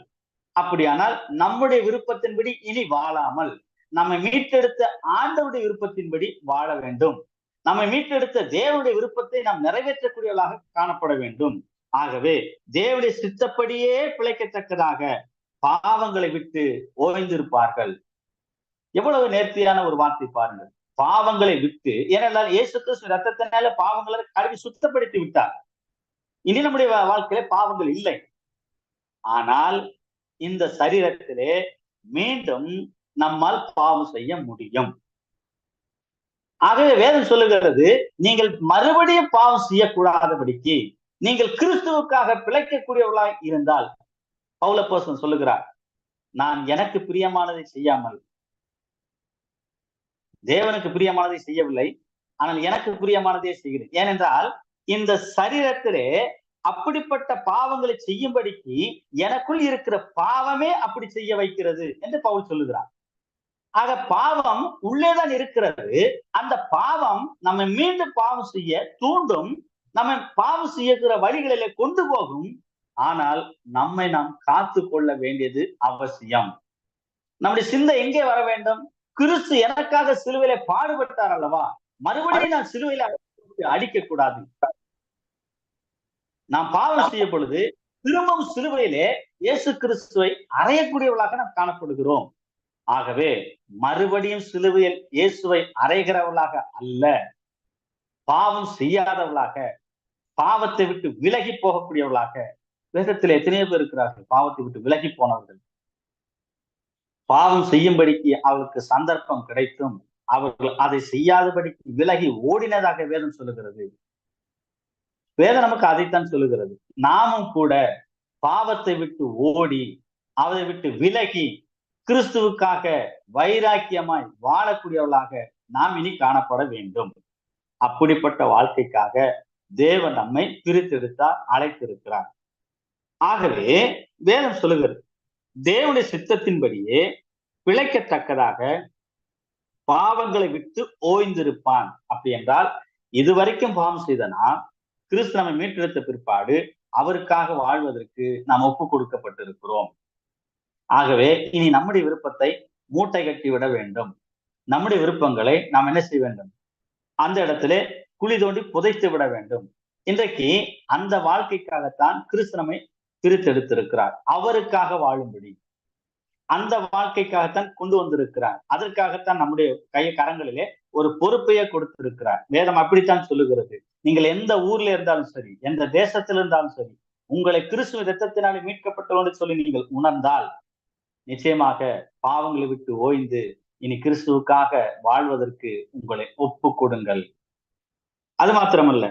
அப்படியானால் நம்முடைய விருப்பத்தின்படி இனி வாழாமல் நம்மை மீட்டெடுத்த ஆண்டவருடைய விருப்பத்தின்படி வாழ வேண்டும். நம்மை மீட்டெடுத்த தேவனுடைய விருப்பத்தை நாம் நிறைவேற்றக்கூடியவர்களாக காணப்பட வேண்டும். ஆகவே தேவனுடைய சித்தப்படியே பிழைக்கத்தக்கதாக பாவங்களை விட்டு ஓய்ந்திருப்பார்கள். எவ்வளவு நேர்த்தியான ஒரு வார்த்தை பாருங்கள். பாவங்களை விட்டு, ஏனென்றால் இயேசு கிறிஸ்து ரத்தத்தினால பாவங்களை கழுவி சுத்தப்படுத்தி விட்டார். இனி நம்முடைய வாழ்க்கையில பாவங்கள் இல்லை. ஆனால் இந்த சரீரத்திலே மீண்டும் நம்மால் பாவம் செய்ய முடியும். ஆகவே வேதம் சொல்லுகிறது, நீங்கள் மறுபடியும் பாவம் செய்யக்கூடாதபடிக்கு நீங்கள் கிறிஸ்துவுக்காக பிழைக்கக்கூடியவர்களாய் இருந்தால், பவுல் அப்போஸ்தலன் சொல்லுகிறார், நான் எனக்கு பிரியமானதை செய்யாமல் தேவனுக்கு பிரியமானதை செய்யவில்லை, ஆனால் எனக்கு பிரியமானதே செய்கிறேன். ஏனென்றால் இந்த சரீரத்திலே அப்படிப்பட்ட பாவங்களை செய்யும்படிக்கு எனக்குள் இருக்கிற பாவமே அப்படி செய்ய வைக்கிறது என்று பவுல் சொல்லுகிறார். ஆக பாவம் உள்ளேதான் இருக்கிறது. அந்த பாவம் நம்ம மீண்டும் பாவம் செய்ய தூண்டும், நம்ம பாவம் செய்யக்கிற வழிகளிலே கொண்டு போகும். ஆனால் நம்மை நாம் காத்து கொள்ள வேண்டியது அவசியம். நம்முடைய சிந்தை எங்கே வர வேண்டும்? கிறிஸ்து எனக்காக சிலுவையிலே பாடுபட்டார் அல்லவா, மறுபடியும் நான் சிலுவையில அடிக்க கூடாது. நாம் பாவம் செய்ய பொழுது திரும்பவும் சிலுவையிலே இயேசு கிறிஸ்துவை அறையக்கூடியவர்களாக நாம் காணப்படுகிறோம். ஆகவே மறுபடியும் சிலுவையில் இயேசுவை அறைகிறவர்களாக அல்ல, பாவம் செய்யாதவர்களாக, பாவத்தை விட்டு விலகி போகக்கூடியவர்களாக. வேதத்தில் எத்தனையோ பேர் இருக்கிறார்கள் பாவத்தை விட்டு விலகி போனவர்கள். பாவம் செய்யும்படிக்கு அவருக்கு சந்தர்ப்பம் கிடைத்தும் அவர்கள் அதை செய்யாதபடிக்கு விலகி ஓடினதாக வேதம் சொல்லுகிறது. வேதம் நமக்கு அதைத்தான் சொல்லுகிறது. நாமும் கூட பாவத்தை விட்டு ஓடி அதை விட்டு விலகி கிறிஸ்துவுக்காக வைராக்கியமாய் வாழக்கூடியவர்களாக நாம் இனி காணப்பட வேண்டும். அப்படிப்பட்ட வாழ்க்கைக்காக தேவன் நம்மை பிரித்தெடுத்தார், அழைத்திருக்கிறார். ஆகவே வேதம் சொல்லுகிறது, தேவனுடைய சித்தத்தின்படியே பிழைக்கத்தக்கதாக பாவங்களை விட்டு ஓய்ந்திருப்பான். அப்படி என்றால் இதுவரைக்கும் பாவம் செய்தனா கிறிஸ்து நம்மை மீட்டெடுத்த பிற்பாடு அவருக்காக வாழ்வதற்கு நாம் ஒப்பு கொடுக்கப்பட்டிருக்கிறோம். ஆகவே இனி நம்முடைய விருப்பத்தை மூட்டை கட்டி விட வேண்டும். நம்முடைய விருப்பங்களை நாம் என்ன செய்ய வேண்டும்? அந்த இடத்திலே குழி தோண்டி புதைத்து விட வேண்டும். இன்றைக்கு அந்த வாழ்க்கைக்காகத்தான் கிறிஸ்து நம்மை பிரித்தெடுத்திருக்கிறார், அவருக்காக வாழும்படி. அந்த வாழ்க்கைக்காகத்தான் கொண்டு வந்திருக்கிறார். அதற்காகத்தான் நம்முடைய கரங்களிலே ஒரு பொறுப்பையே கொடுத்திருக்கிறார். வேதம் அப்படித்தான் சொல்லுகிறது. நீங்கள் எந்த ஊர்ல இருந்தாலும் சரி, எந்த தேசத்தில் இருந்தாலும் சரி, உங்களை கிறிஸ்துவ இரத்தத்தினாலே மீட்கப்பட்டவர்கள் சொல்லி நீங்கள் உணர்ந்தால் நிச்சயமாக பாவங்களை விட்டு ஓய்ந்து இனி கிறிஸ்துவுக்காக வாழ்வதற்கு உங்களை ஒப்பு கொடுங்கள். அது மாத்திரமல்ல,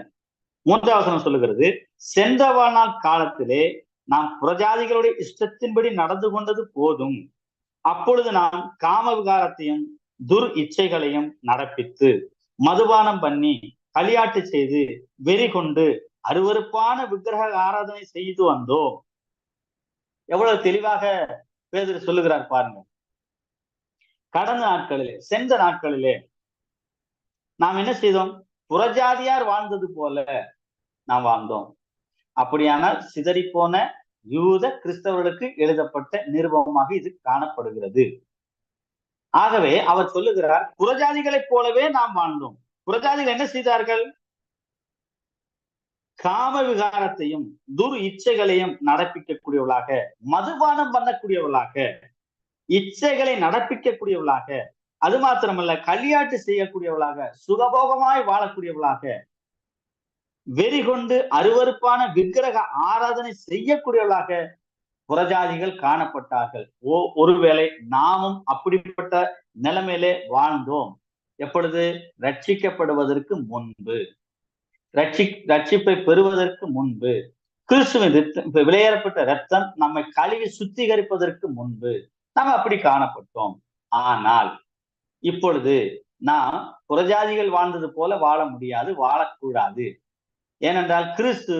3வது வசனம் சொல்லுகிறது, சென்ற வாழ்நாள் காலத்திலே நாம் புறஜாதிகளுடைய இஷ்டத்தின்படி நடந்து கொண்டது போதும். அப்பொழுது நாம் காம விகாரத்தையும் துர் இச்சைகளையும் நடப்பித்து மதுபானம் பண்ணி களியாட்டு செய்து வெறி கொண்டு அருவருப்பான விக்கிரக ஆராதனை செய்து வந்தோம். எவ்வளவு தெளிவாக பேதுரு சொல்லுகிறார் பாருங்க. கடந்த நாட்களிலே, சென்ற நாட்களிலே நாம் என்ன செய்தோம்? புறஜாதியார் வாழ்ந்தது போல நாம் வாழ்ந்தோம். அப்படியானால் சிதறிப்போன யூத கிறிஸ்தவர்களுக்கு எழுதப்பட்ட நிருபமாக இது காணப்படுகிறது. ஆகவே அவர் சொல்லுகிறார், புறஜாதிகளைப் போலவே நாம் வாழ்ந்தோம். புறஜாதிகள் என்ன செய்தார்கள்? காம விகாரத்தையும் துர் இச்சைகளையும் நடப்பிக்கக்கூடியவர்களாக, மதுபானம் பண்ணக்கூடியவர்களாக, இச்சைகளை நடப்பிக்கக்கூடியவர்களாக, அது மாத்திரமல்ல களியாட்டு செய்யக்கூடியவர்களாக, சுகபோகமாய் வாழக்கூடியவர்களாக, வெறி கொண்டு அருவருப்பான விக்கிரக ஆராதனை செய்யக்கூடியவர்களாக புறஜாதிகள் காணப்பட்டார்கள். ஒருவேளை நாமும் அப்படிப்பட்ட நிலைமையிலே வாழ்ந்தோம். எப்பொழுது? ரட்சிக்கப்படுவதற்கு முன்பு, ரட்சிப்பை பெறுவதற்கு முன்பு, கிறிஸ்துவின் விலையேறப்பட்ட ரத்தம் நம்மை கழுவி சுத்திகரிப்பதற்கு முன்பு நாம் அப்படி காணப்பட்டோம். ஆனால் இப்பொழுது நாம் புறஜாதிகள் வாழ்ந்தது போல வாழ முடியாது, வாழக்கூடாது. ஏனென்றால் கிறிஸ்து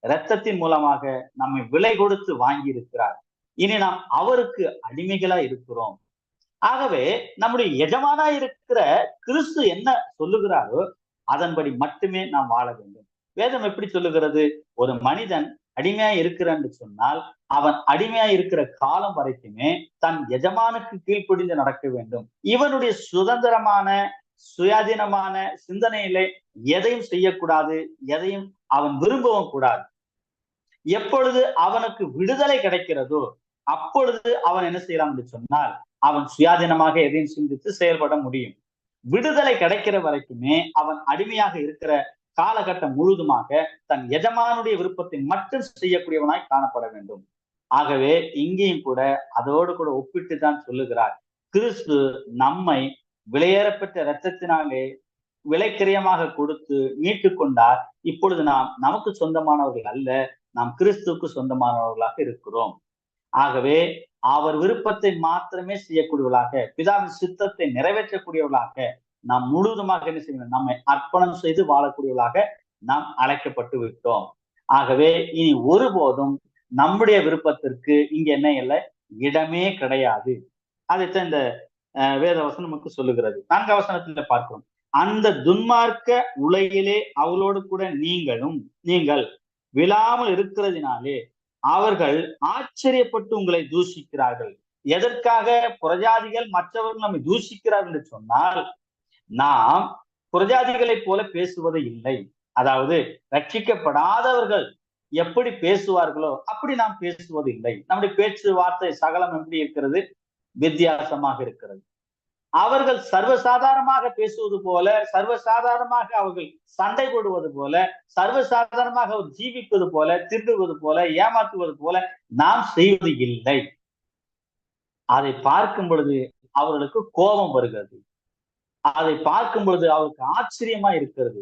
இரத்தத்தின் மூலமாக நம்மை விலை கொடுத்து வாங்கி இருக்கிறார். இனி நாம் அவருக்கு அடிமைகளா இருக்கிறோம். ஆகவே நம்முடைய எஜமானா இருக்கிற கிறிஸ்து என்ன சொல்லுகிறாரோ அதன்படி மட்டுமே நாம் வாழ வேண்டும். வேதம் எப்படி சொல்லுகிறது? ஒரு மனிதன் அடிமையா இருக்கிறான்னு சொன்னால் அவன் அடிமையா இருக்கிற காலம் வரைக்குமே தன் எஜமானுக்கு கீழ்ப்படிந்து நடக்க வேண்டும். இவனுடைய சுதந்திரமான சுயாதீனமான சிந்தனையிலே எதையும் செய்யக்கூடாது, எதையும் அவன் விரும்பவும் கூடாது. எப்பொழுது அவனுக்கு விடுதலை கிடைக்கிறதோ அப்பொழுது அவன் என்ன செய்யலாம் என்று சொன்னால் அவன் சுயாதீனமாக எதையும் சிந்தித்து செயல்பட முடியும். விடுதலை கிடைக்கிற வரைக்குமே அவன் அடிமையாக இருக்கிற காலகட்டம் முழுதுமாக தன் எஜமானுடைய விருப்பத்தை மட்டும் செய்யக்கூடியவனாய் காணப்பட வேண்டும். ஆகவே இங்கேயும் கூட அதோடு கூட ஒப்பிட்டு தான் சொல்லுகிறார், கிறிஸ்து நம்மை விலையேறப்பட்ட இரத்தத்தினாலே விலைக்கிரயமாக கொடுத்து மீட்டு கொண்டார். இப்பொழுது நாம் நமக்கு சொந்தமானவர்கள் அல்ல, நாம் கிறிஸ்துவுக்கு சொந்தமானவர்களாக இருக்கிறோம். ஆகவே அவர் விருப்பத்தை மாத்திரமே செய்யக்கூடியவர்களாக, பிதாவின் சித்தத்தை நிறைவேற்றக்கூடியவர்களாக நாம் முழுவதுமாக என்ன செய்யணும்? நம்மை அர்ப்பணம் செய்து வாழக்கூடியவர்களாக நாம் அழைக்கப்பட்டு விட்டோம். ஆகவே இனி ஒருபோதும் நம்முடைய விருப்பத்திற்கு இங்க என்ன இல்லை, இடமே கிடையாது. அதைத்தான் இந்த வேத வசனம் நமக்கு சொல்லுகிறது. 4 வசனத்துல பார்க்கிறோம், அந்த துன்மார்க்க உலகிலே அவளோடு கூட நீங்கள் விழாமல் இருக்கிறதினாலே அவர்கள் ஆச்சரியப்பட்டு உங்களை தூஷிக்கிறார்கள். எதற்காக புறஜாதிகள் மற்றவர்கள் நம்மை தூஷிக்கிறார்கள் என்று சொன்னால், நாம் புறஜாதிகளைப் போல பேசுவது இல்லை. அதாவது ரட்சிக்கப்படாதவர்கள் எப்படி பேசுவார்களோ அப்படி நாம் பேசுவது இல்லை. நம்முடைய பேச்சு வார்த்தை சகலம் எப்படி இருக்கிறது? வித்தியாசமாக இருக்கிறது. அவர்கள் சர்வசாதாரணமாக பேசுவது போல, சர்வசாதாரணமாக அவர்கள் சண்டை போடுவது போல, சர்வசாதாரணமாக அவர் ஜீவிப்பது போல, திருடுவது போல, ஏமாற்றுவது போல நாம் செய்வது இல்லை. அதை பார்க்கும் பொழுது அவர்களுக்கு கோபம் வருகிறது. அதை பார்க்கும் பொழுது அவருக்கு ஆச்சரியமா இருக்கிறது.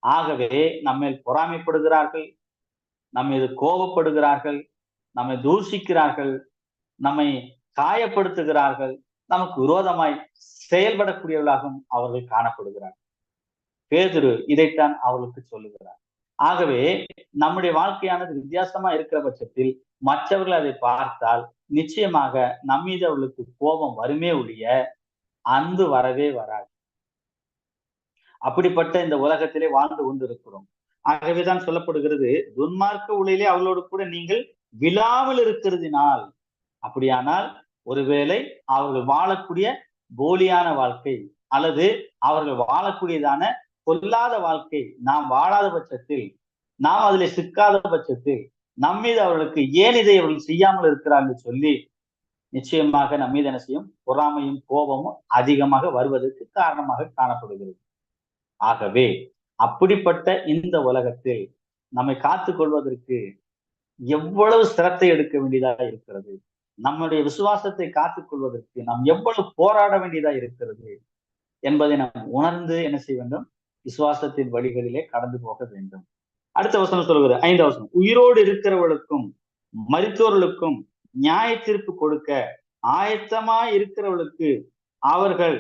ஆகவே நம்மை பொறாமைப்படுகிறார்கள், நம்ம மீது கோபப்படுகிறார்கள், நம்மை தூஷிக்கிறார்கள், நம்மை காயப்படுத்துகிறார்கள், நமக்கு விரோதமாய் செயல்படக்கூடியவர்களாகவும் அவர்கள் காணப்படுகிறார். பேதுரு இதைத்தான் அவர்களுக்கு சொல்லுகிறார். ஆகவே நம்முடைய வாழ்க்கையானது வித்தியாசமா இருக்கிற பட்சத்தில் மற்றவர்கள் அதை பார்த்தால் நிச்சயமாக நம்மீது அவர்களுக்கு கோபம் வருமே ஒழிய அன்பு வரவே வராது. அப்படிப்பட்ட இந்த உலகத்திலே வாழ்ந்து கொண்டிருக்கிறோம். ஆகவேதான் சொல்லப்படுகிறது, துன்மார்க்க உலகிலே அவளோடு கூட நீங்கள் விழாமல் இருக்கிறதினால். அப்படியானால் ஒருவேளை அவர்கள் வாழக்கூடிய போலியான வாழ்க்கை அல்லது அவர்கள் வாழக்கூடியதான கொல்லாத வாழ்க்கை நாம் வாழாத பட்சத்தில், நாம் அதிலே சிக்காத பட்சத்தில் நம்மீது அவர்களுக்கு ஏன் இதை அவர்கள் செய்யாமல் இருக்கிறார்கள் சொல்லி நிச்சயமாக நம்மீது என்ன செய்யும்? பொறாமையும் கோபமும் அதிகமாக வருவதற்கு காரணமாக காணப்படுகிறது. ஆகவே அப்படிப்பட்ட இந்த உலகத்தில் நம்மை காத்துக் கொள்வதற்கு எவ்வளவு சிரத்தை எடுக்க வேண்டியதாக இருக்கிறது, நம்முடைய விசுவாசத்தை காத்துக் கொள்வதற்கு நாம் எவ்வளவு போராட வேண்டியதா இருக்கிறது என்பதை நாம் உணர்ந்து என்ன செய்ய வேண்டும்? விசுவாசத்தின் வழிகளிலே கடந்து போக வேண்டும். அடுத்த வசனம் சொல்கிறது, 5 வசனம், உயிரோடு இருக்கிறவர்களுக்கும் மரித்தோர்களுக்கும் நியாய தீர்ப்பு கொடுக்க ஆயத்தமாய் இருக்கிறவர்களுக்கு அவர்கள்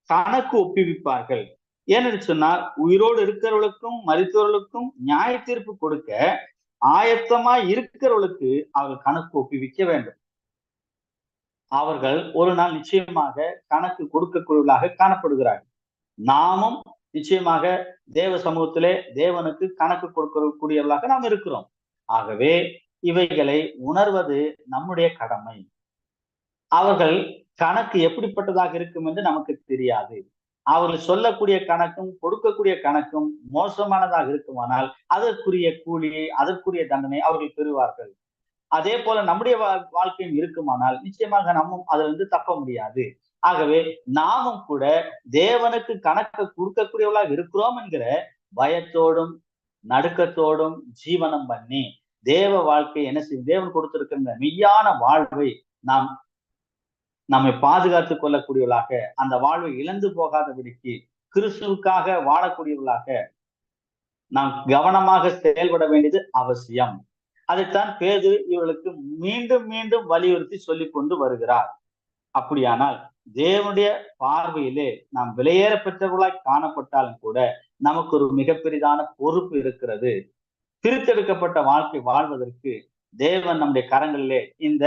கணக்கு ஒப்புவிப்பார்கள். ஏனென்று சொன்னால், உயிரோடு இருக்கிறவர்களுக்கும் மரித்தோர்களுக்கும் நியாய தீர்ப்பு கொடுக்க ஆயத்தமாய் இருக்கிறவர்களுக்கு அவர்கள் கணக்கு ஒப்புவிக்க வேண்டும். அவர்கள் ஒரு நாள் நிச்சயமாக கணக்கு கொடுக்கக்கூடியவர்களாக காணப்படுகிறார்கள். நாமும் நிச்சயமாக தேவ சமூகத்திலே தேவனுக்கு கணக்கு கொடுக்கக்கூடியவர்களாக நாம் இருக்கிறோம். ஆகவே இவைகளை உணர்வது நம்முடைய கடமை. அவர்கள் கணக்கு எப்படிப்பட்டதாக இருக்கும் என்று நமக்கு தெரியாது. அவர்கள் சொல்லக்கூடிய கணக்கும் கொடுக்கக்கூடிய கணக்கும் மோசமானதாக இருக்குமானால் அதற்குரிய கூலி, அதற்குரிய தண்டனை அவர்கள் பெறுவார்கள். அதே போல நம்முடைய வாழ்க்கையும் இருக்குமானால் நிச்சயமாக நம்மும் அதிலிருந்து தப்ப முடியாது. ஆகவே நாமும் கூட தேவனுக்கு கணக்கு கொடுக்கக்கூடியவர்களாக இருக்கிறோம் என்கிற பயத்தோடும் நடுக்கத்தோடும் ஜீவனம் பண்ணி தேவ வாழ்க்கை என்ன செய்யும், தேவன் கொடுத்திருக்கிற மெய்யான வாழ்வை நாம் நம்மை பாதுகாத்துக் கொள்ளக்கூடியவர்களாக, அந்த வாழ்வை இழந்து போகாதபடிக்கு கிறிஸ்துவுக்காக வாழக்கூடியவர்களாக நாம் கவனமாக செயல்பட வேண்டியது அவசியம். அதைத்தான் பேதுரு இவர்களுக்கு மீண்டும் மீண்டும் வலியுறுத்தி சொல்லிக் கொண்டு வருகிறார். அப்படியானால் தேவனுடைய பார்வையிலே நாம் விலையேற பெற்றவர்களாய் காணப்பட்டாலும் கூட நமக்கு ஒரு மிகப்பெரிதான பொறுப்பு இருக்கிறது. பிரித்தெடுக்கப்பட்ட வாழ்க்கை வாழ்வதற்கு தேவன் நம்முடைய கரங்களிலே இந்த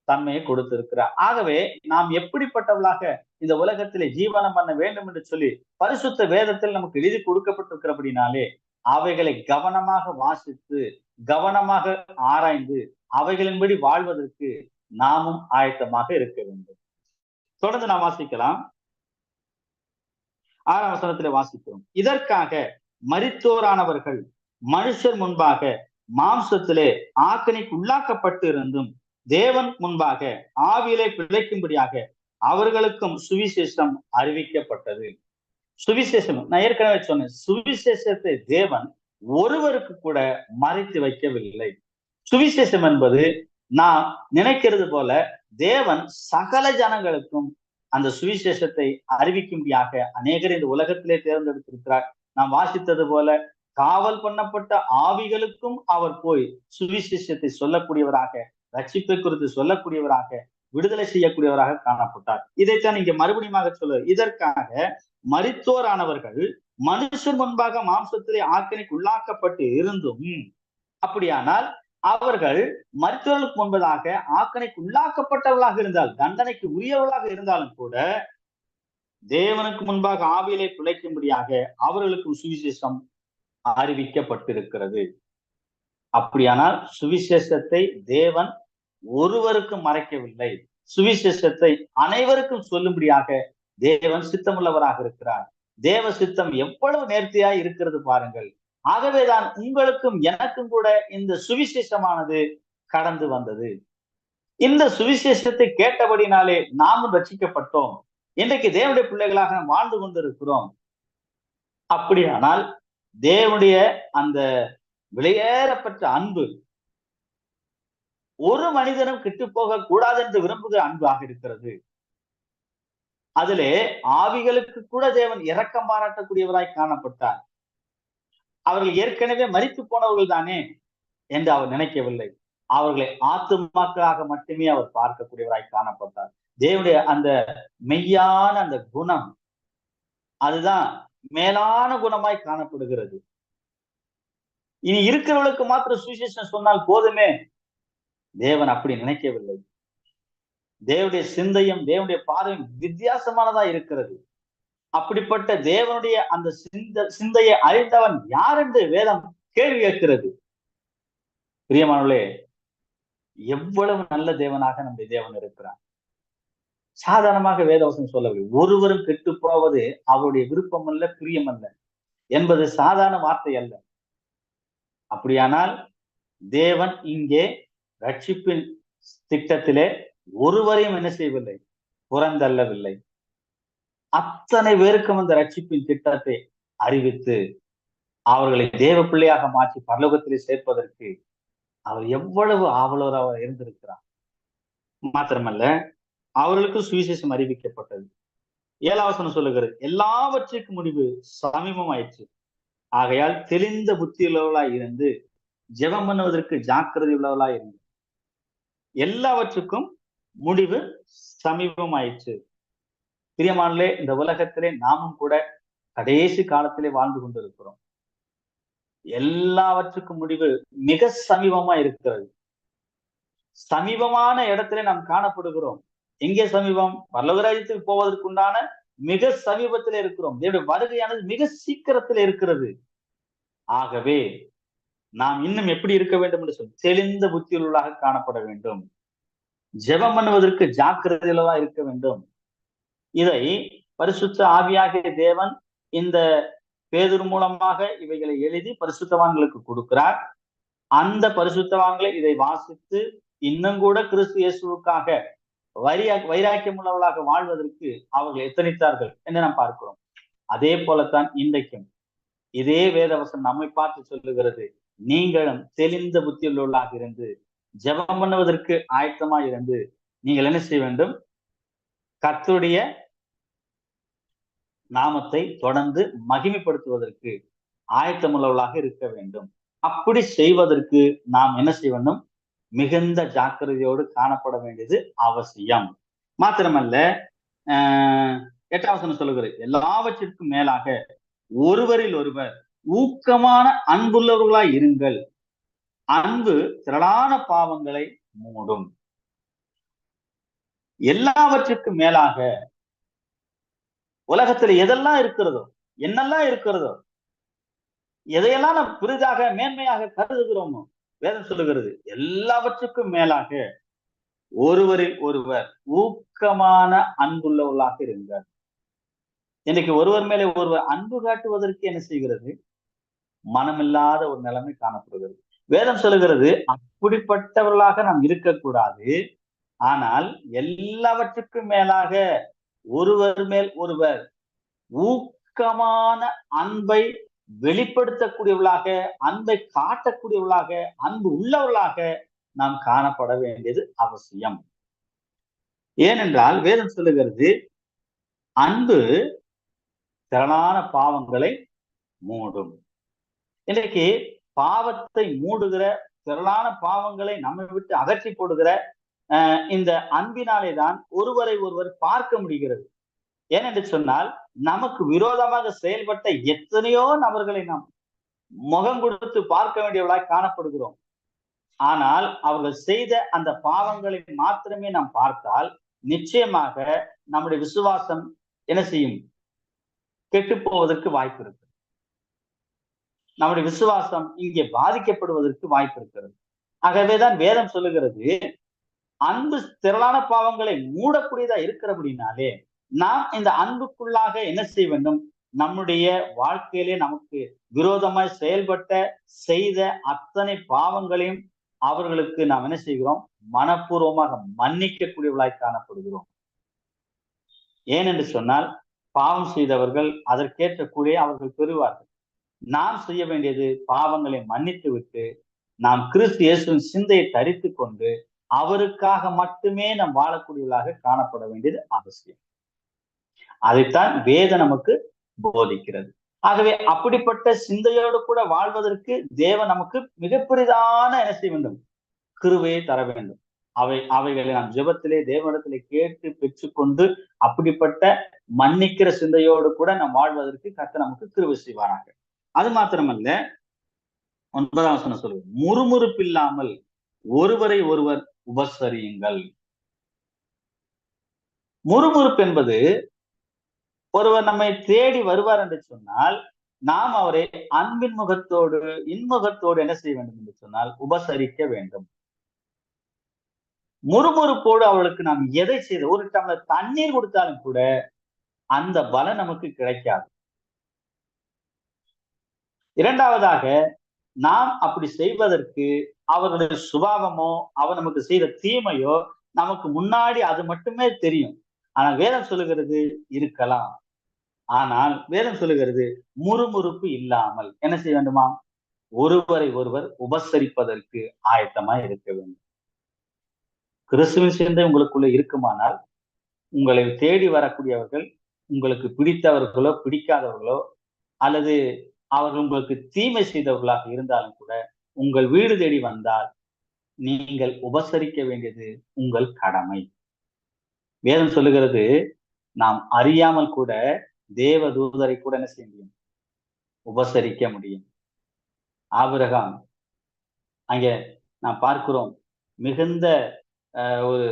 தன்மையை கொடுத்திருக்கிறார். ஆகவே நாம் எப்படிப்பட்டவர்களாக இந்த உலகத்திலே ஜீவனம் பண்ண வேண்டும் என்று சொல்லி பரிசுத்த வேதத்தில் நமக்கு எழுதி கொடுக்கப்பட்டிருக்கிறபடினாலே அவைகளை கவனமாக வாசித்து கவனமாக ஆராய்ந்து அவைகளின்படி வாழ்வதற்கு நாமும் ஆயத்தமாக இருக்க வேண்டும். தொடர்ந்து நாம் வாசிக்கலாம். 6ஆம் வசனத்திலே வாசிக்கிறோம். இதற்காக மரித்தோரானவர்கள் மனுஷர் முன்பாக மாம்சத்திலே ஆக்கினைக்கு உள்ளாக்கப்பட்டு இருந்தும் தேவன் முன்பாக ஆவியிலே பிழைக்கும்படியாக அவர்களுக்கும் சுவிசேஷம் அறிவிக்கப்பட்டது. சுவிசேஷம், நான் ஏற்கனவே சொன்னேன், சுவிசேஷத்தை தேவன் ஒருவருக்கு கூட மறைத்து வைக்கவில்லை. சுவிசேஷம் என்பது நாம் நினைக்கிறது போல தேவன் சகல ஜனங்களுக்கும் அந்த சுவிசேஷத்தை அறிவிக்கும்படியாக அநேகர் இந்த உலகத்திலே தேர்ந்தெடுத்திருக்கிறார். நாம் வாசித்தது போல காவல் பண்ணப்பட்ட ஆவிகளுக்கும் அவர் போய் சுவிசேஷத்தை சொல்லக்கூடியவராக, ரட்சிப்பை குறித்து சொல்லக்கூடியவராக, விடுதலை செய்யக்கூடியவராக காணப்பட்டார். இதைத்தான் இங்க மறுபடியும் சொல்ல, இதற்காக மரித்தோரானவர்கள் மனுஷர் முன்பாக மாம்சத்திலே ஆக்கினைக்கு உள்ளாக்கப்பட்டு இருந்தும், அப்படியானால் அவர்கள் மரித்தவர்களுக்கு முன்பதாக ஆக்கினைக்கு உள்ளாக்கப்பட்டவர்களாக இருந்தால், தண்டனைக்கு உரியவர்களாக இருந்தாலும் கூட தேவனுக்கு முன்பாக ஆவியிலே பிழைக்கும்படியாக அவர்களுக்கும் சுவிசேஷம் அறிவிக்கப்பட்டிருக்கிறது. அப்படியானால் சுவிசேஷத்தை தேவன் ஒருவருக்கும் மறைக்கவில்லை. சுவிசேஷத்தை அனைவருக்கும் சொல்லும்படியாக தேவன் சித்தமுள்ளவராக இருக்கிறார். தேவ சித்தம் எவ்வளவு நேர்த்தியாய் இருக்கிறது பாருங்கள். ஆகவேதான் உங்களுக்கும் எனக்கும் கூட இந்த சுவிசேஷமானது கடந்து வந்தது. இந்த சுவிசேஷத்தை கேட்டபடினாலே நாமும் ரட்சிக்கப்பட்டோம். இன்றைக்கு தேவனுடைய பிள்ளைகளாக நாம் வாழ்ந்து கொண்டிருக்கிறோம். அப்படியானால் தேவனுடைய அந்த விலையேறப்பட்ட அன்பு ஒரு மனிதனும் கெட்டு போக கூடாது என்று விரும்புகிற அன்பாக இருக்கிறது. அதிலே ஆவிகளுக்கு கூட தேவன் இரக்கம் பாராட்டக்கூடியவராய் காணப்பட்டார். அவர்கள் ஏற்கனவே மரித்து போனவர்கள் தானே என்று அவர் நினைக்கவில்லை. அவர்களை ஆத்துமாக்களாக மட்டுமே அவர் பார்க்கக்கூடியவராய் காணப்பட்டார். தேவனுடைய அந்த மெய்யான அந்த குணம் அதுதான் மேலான குணமாய் காணப்படுகிறது. இனி இருக்கிறவர்களுக்கு மாத்திரம் சுவிசேஷம் சொன்னால் போதுமே, தேவன் அப்படி நினைக்கவில்லை. தேவனுடைய சிந்தையும் தேவனுடைய பார்வையும் வித்தியாசமானதா இருக்கிறது. அப்படிப்பட்ட தேவனுடைய அந்த சிந்தையை அறிந்தவன் யார் என்று வேதம் கேள்வி கேட்கிறது. பிரியமானவர்களே, எவ்வளவு நல்ல தேவனாக நம்முடைய தேவன் இருக்கிறார். சாதாரணமாக வேதவசனம் சொல்லவில்லை. ஒருவரும் கெட்டு போவது அவருடைய விருப்பம் அல்ல, பிரியம் அல்ல என்பது சாதாரண வார்த்தை அல்ல. அப்படியானால் தேவன் இங்கே ரட்சிப்பின் திட்டத்திலே ஒருவரையும் என்ன செய்யவில்லை, புறந்தள்ளவில்லை. அத்தனை பேருக்கும் அந்த ரட்சிப்பின் திட்டத்தை அறிவித்து அவர்களை தேவ பிள்ளையாக மாற்றி பரலோகத்திலே சேர்ப்பதற்கு அவர் எவ்வளவு ஆவலராக இருந்திருக்கிறார். மாத்திரமல்ல, அவர்களுக்கு சுவிசேஷம் அறிவிக்கப்பட்டது. 7ஆம் வசனம் சொல்லுகிறது, எல்லாவற்றுக்கும் முடிவு சமீபமாயிற்று. ஆகையால் தெளிந்த புத்தி உள்ளவர்களாய் இருந்து ஜெபம் பண்ணுவதற்கு ஜாக்கிரதை உள்ளவர்களாய் இருந்து எல்லாவற்றுக்கும் முடிவு சமீபமாயிற்று. பிரியமானே, இந்த உலகத்திலே நாமும் கூட கடைசி காலத்திலே வாழ்ந்து கொண்டிருக்கிறோம். எல்லாவற்றுக்கும் முடிவு மிக சமீபமா இருக்கிறது. சமீபமான இடத்திலே நாம் காணப்படுகிறோம். எங்கே சமீபம்? பரலோக ராஜ்யத்துக்கு போவதற்குண்டான மிக சமீபத்தில் இருக்கிறோம். தேவனுடைய வருகையானது மிக சீக்கிரத்தில் இருக்கிறது. ஆகவே நாம் இன்னும் எப்படி இருக்க வேண்டும் என்று சொல்லி தெளிந்த புத்தியுள்ளவர்களாக காணப்பட வேண்டும். ஜெபம் பண்ணுவதற்கு ஜாக்கிரதையில இருக்க வேண்டும். இதை பரிசுத்த ஆவியாகிய தேவன் இந்த பேதுரு மூலமாக இவைகளை எழுதி பரிசுத்தவான்களுக்கு கொடுக்கிறார். அந்த பரிசுத்தவான்களை இதை வாசித்து இன்னும் கூட கிறிஸ்து இயேசுவுக்காக வைராக்கியம் உள்ளவர்களாக வாழ்வதற்கு அவர்கள் எத்தனித்தார்கள் என்று நாம் பார்க்கிறோம். அதே போலத்தான் இன்றைக்கும் இதே வேதவசனம் நம்மை பார்த்து சொல்லுகிறது, நீங்களும் தெளிந்த புத்தியுள்ளவர்களாக இருந்து ஜெபம் பண்ணுவதற்கு ஆயத்தமாய் இருந்து நீங்கள் என்ன செய்ய வேண்டும்? கர்த்தருடைய நாமத்தை தொடர்ந்து மகிமைப்படுத்துவதற்கு ஆயத்தமுள்ளவர்களாக இருக்க வேண்டும். அப்படி செய்வதற்கு நாம் என்ன செய்ய வேண்டும்? மிகுந்த ஜாக்கிரதையோடு காணப்பட வேண்டியது அவசியம். மாத்திரமல்ல, 8ஆம் வசனம் சொல்லுகிறது, எல்லாவற்றிற்கும் மேலாக ஒருவரில் ஒருவர் ஊக்கமான அன்புள்ளவர்களாய் இருங்கள். அன்பு திரளான பாவங்களை மூடும். எல்லாவற்றுக்கும் மேலாக உலகத்துல எதெல்லாம் இருக்கிறதோ, என்னெல்லாம் இருக்கிறதோ, எதையெல்லாம் நாம் பெரிதாக மேன்மையாக கருதுகிறோமோ, வேதம் சொல்லுகிறது எல்லாவற்றுக்கும் மேலாக ஒருவரில் ஒருவர் ஊக்கமான அன்புள்ளவர்களாக இருங்கள். இன்னைக்கு ஒருவர் மேலே ஒருவர் அன்பு காட்டுவதற்கு என்ன செய்கிறது? மனமில்லாத ஒரு நிலைமை காணப்படுகிறது. வேதம் சொல்லுகிறது அப்படிப்பட்டவர்களாக நாம் இருக்கக்கூடாது. ஆனால் எல்லாவற்றுக்கும் மேலாக ஒருவர் மேல் ஒருவர் ஊக்கமான அன்பை வெளிப்படுத்தக்கூடியவர்களாக, அன்பை காட்டக்கூடியவர்களாக, அன்பு உள்ளவர்களாக நாம் காணப்பட வேண்டியது அவசியம். ஏனென்றால் வேதம் சொல்லுகிறது அன்பு திரளான பாவங்களை மூடும். இன்றைக்கு பாவத்தை மூடுகிற, திரளான பாவங்களை நம்மை விட்டு அகற்றி போடுகிற இந்த அன்பினாலே தான் ஒருவரை ஒருவர் பார்க்க முடிகிறது. ஏனென்று சொன்னால் நமக்கு விரோதமாக செயல்பட்ட எத்தனையோ நபர்களை நாம் முகம் கொடுத்து பார்க்க வேண்டியவர்களாய் காணப்படுகிறோம். ஆனால் அவர்கள் செய்த அந்த பாவங்களை மாத்திரமே நாம் பார்த்தால் நிச்சயமாக நம்முடைய விசுவாசம் என்ன செய்யும்? கெட்டு போவதற்கு வாய்ப்பு இருக்கு. நம்முடைய விசுவாசம் இங்கே பாதிக்கப்படுவதற்கு வாய்ப்பு இருக்கிறது. ஆகவேதான் வேதம் சொல்லுகிறது அன்பு திரளான பாவங்களை மூடக்கூடியதா இருக்கிறபடினாலே நாம் இந்த அன்புக்குள்ளாக என்ன செய்ய வேண்டும்? நம்முடைய வாழ்க்கையிலே நமக்கு விரோதமாய் செய்த அத்தனை பாவங்களையும் அவர்களுக்கு நாம் என்ன செய்கிறோம்? மனப்பூர்வமாக மன்னிக்கக்கூடியவர்களாய் காணப்படுகிறோம். ஏனென்று சொன்னால் பாவம் செய்தவர்கள் அதற்கேற்ற கூலியை அவர்கள் பெறுவார்கள். நாம் செய்ய வேண்டியது பாவங்களை மன்னித்து விட்டு நாம் கிறிஸ்து இயேசுவின் சிந்தையை தரித்து கொண்டு அவருக்காக மட்டுமே நாம் வாழக்கூடியவர்களாக காணப்பட வேண்டியது அவசியம். அதைத்தான் வேதம் நமக்கு போதிக்கிறது. ஆகவே அப்படிப்பட்ட சிந்தையோடு கூட வாழ்வதற்கு தேவன் நமக்கு மிகப்பெரிதான என்ன செய்ய வேண்டும்? கிருபையை தர வேண்டும். அவைகளை நாம் ஜெபத்திலே தேவனிடத்திலே கேட்டு பெற்றுக்கொண்டு அப்படிப்பட்ட மன்னிக்கிற சிந்தையோடு கூட நாம் வாழ்வதற்கு கர்த்தர் நமக்கு கிருபை செய்வாராக. அது மாத்திரமல்ல, 9ஆம் வசனம் சொல்லுவது, முறுமுறுப்பில்லாமல் ஒருவரை ஒருவர் உபசரியுங்கள். முறுமுறுப்பு என்பது ஒருவர் நம்மை தேடி வருவார் என்று சொன்னால் நாம் அவரை அன்பின் முகத்தோடு இன்முகத்தோடு என்ன செய்ய வேண்டும் என்று சொன்னால் உபசரிக்க வேண்டும். முறுமுறுப்போடு அவளுக்கு நாம் எதை செய்த, ஒரு டம்ளர் தண்ணீர் கொடுத்தாலும் கூட அந்த பலன் நமக்கு கிடைக்காது. இரண்டாவதாக, நாம் அப்படி செய்வதற்கு அவர்களுடைய சுபாவமோ அவர் நமக்கு செய்த தீமையோ நமக்கு முன்னாடி அது மட்டுமே தெரியும். ஆனால் வேதம் சொல்லுகிறது இருக்கலாம். ஆனால் வேதம் சொல்லுகிறது முறுமுறுப்பு இல்லாமல் என்ன செய்ய வேண்டுமா? ஒருவரை ஒருவர் உபசரிப்பதற்கு ஆயத்தமாய் இருக்க வேண்டும். கிறிஸ்துவின் சிந்தை உங்களுக்குள்ள இருக்குமானால் உங்களை தேடி வரக்கூடியவர்கள் உங்களுக்கு பிடித்தவர்களோ பிடிக்காதவர்களோ அல்லது அவர்கள் உங்களுக்கு தீமை செய்தவர்களாக இருந்தாலும் கூட உங்கள் வீடு தேடி வந்தால் நீங்கள் உபசரிக்க வேண்டியது உங்கள் கடமை. வேதம் சொல்லுகிறது நாம் அறியாமல் கூட தேவ தூதரை கூட என்ன செய்ய முடியும்? உபசரிக்க முடியும். ஆபிரகாம் அங்கே நாம் பார்க்கிறோம், மிகுந்த ஒரு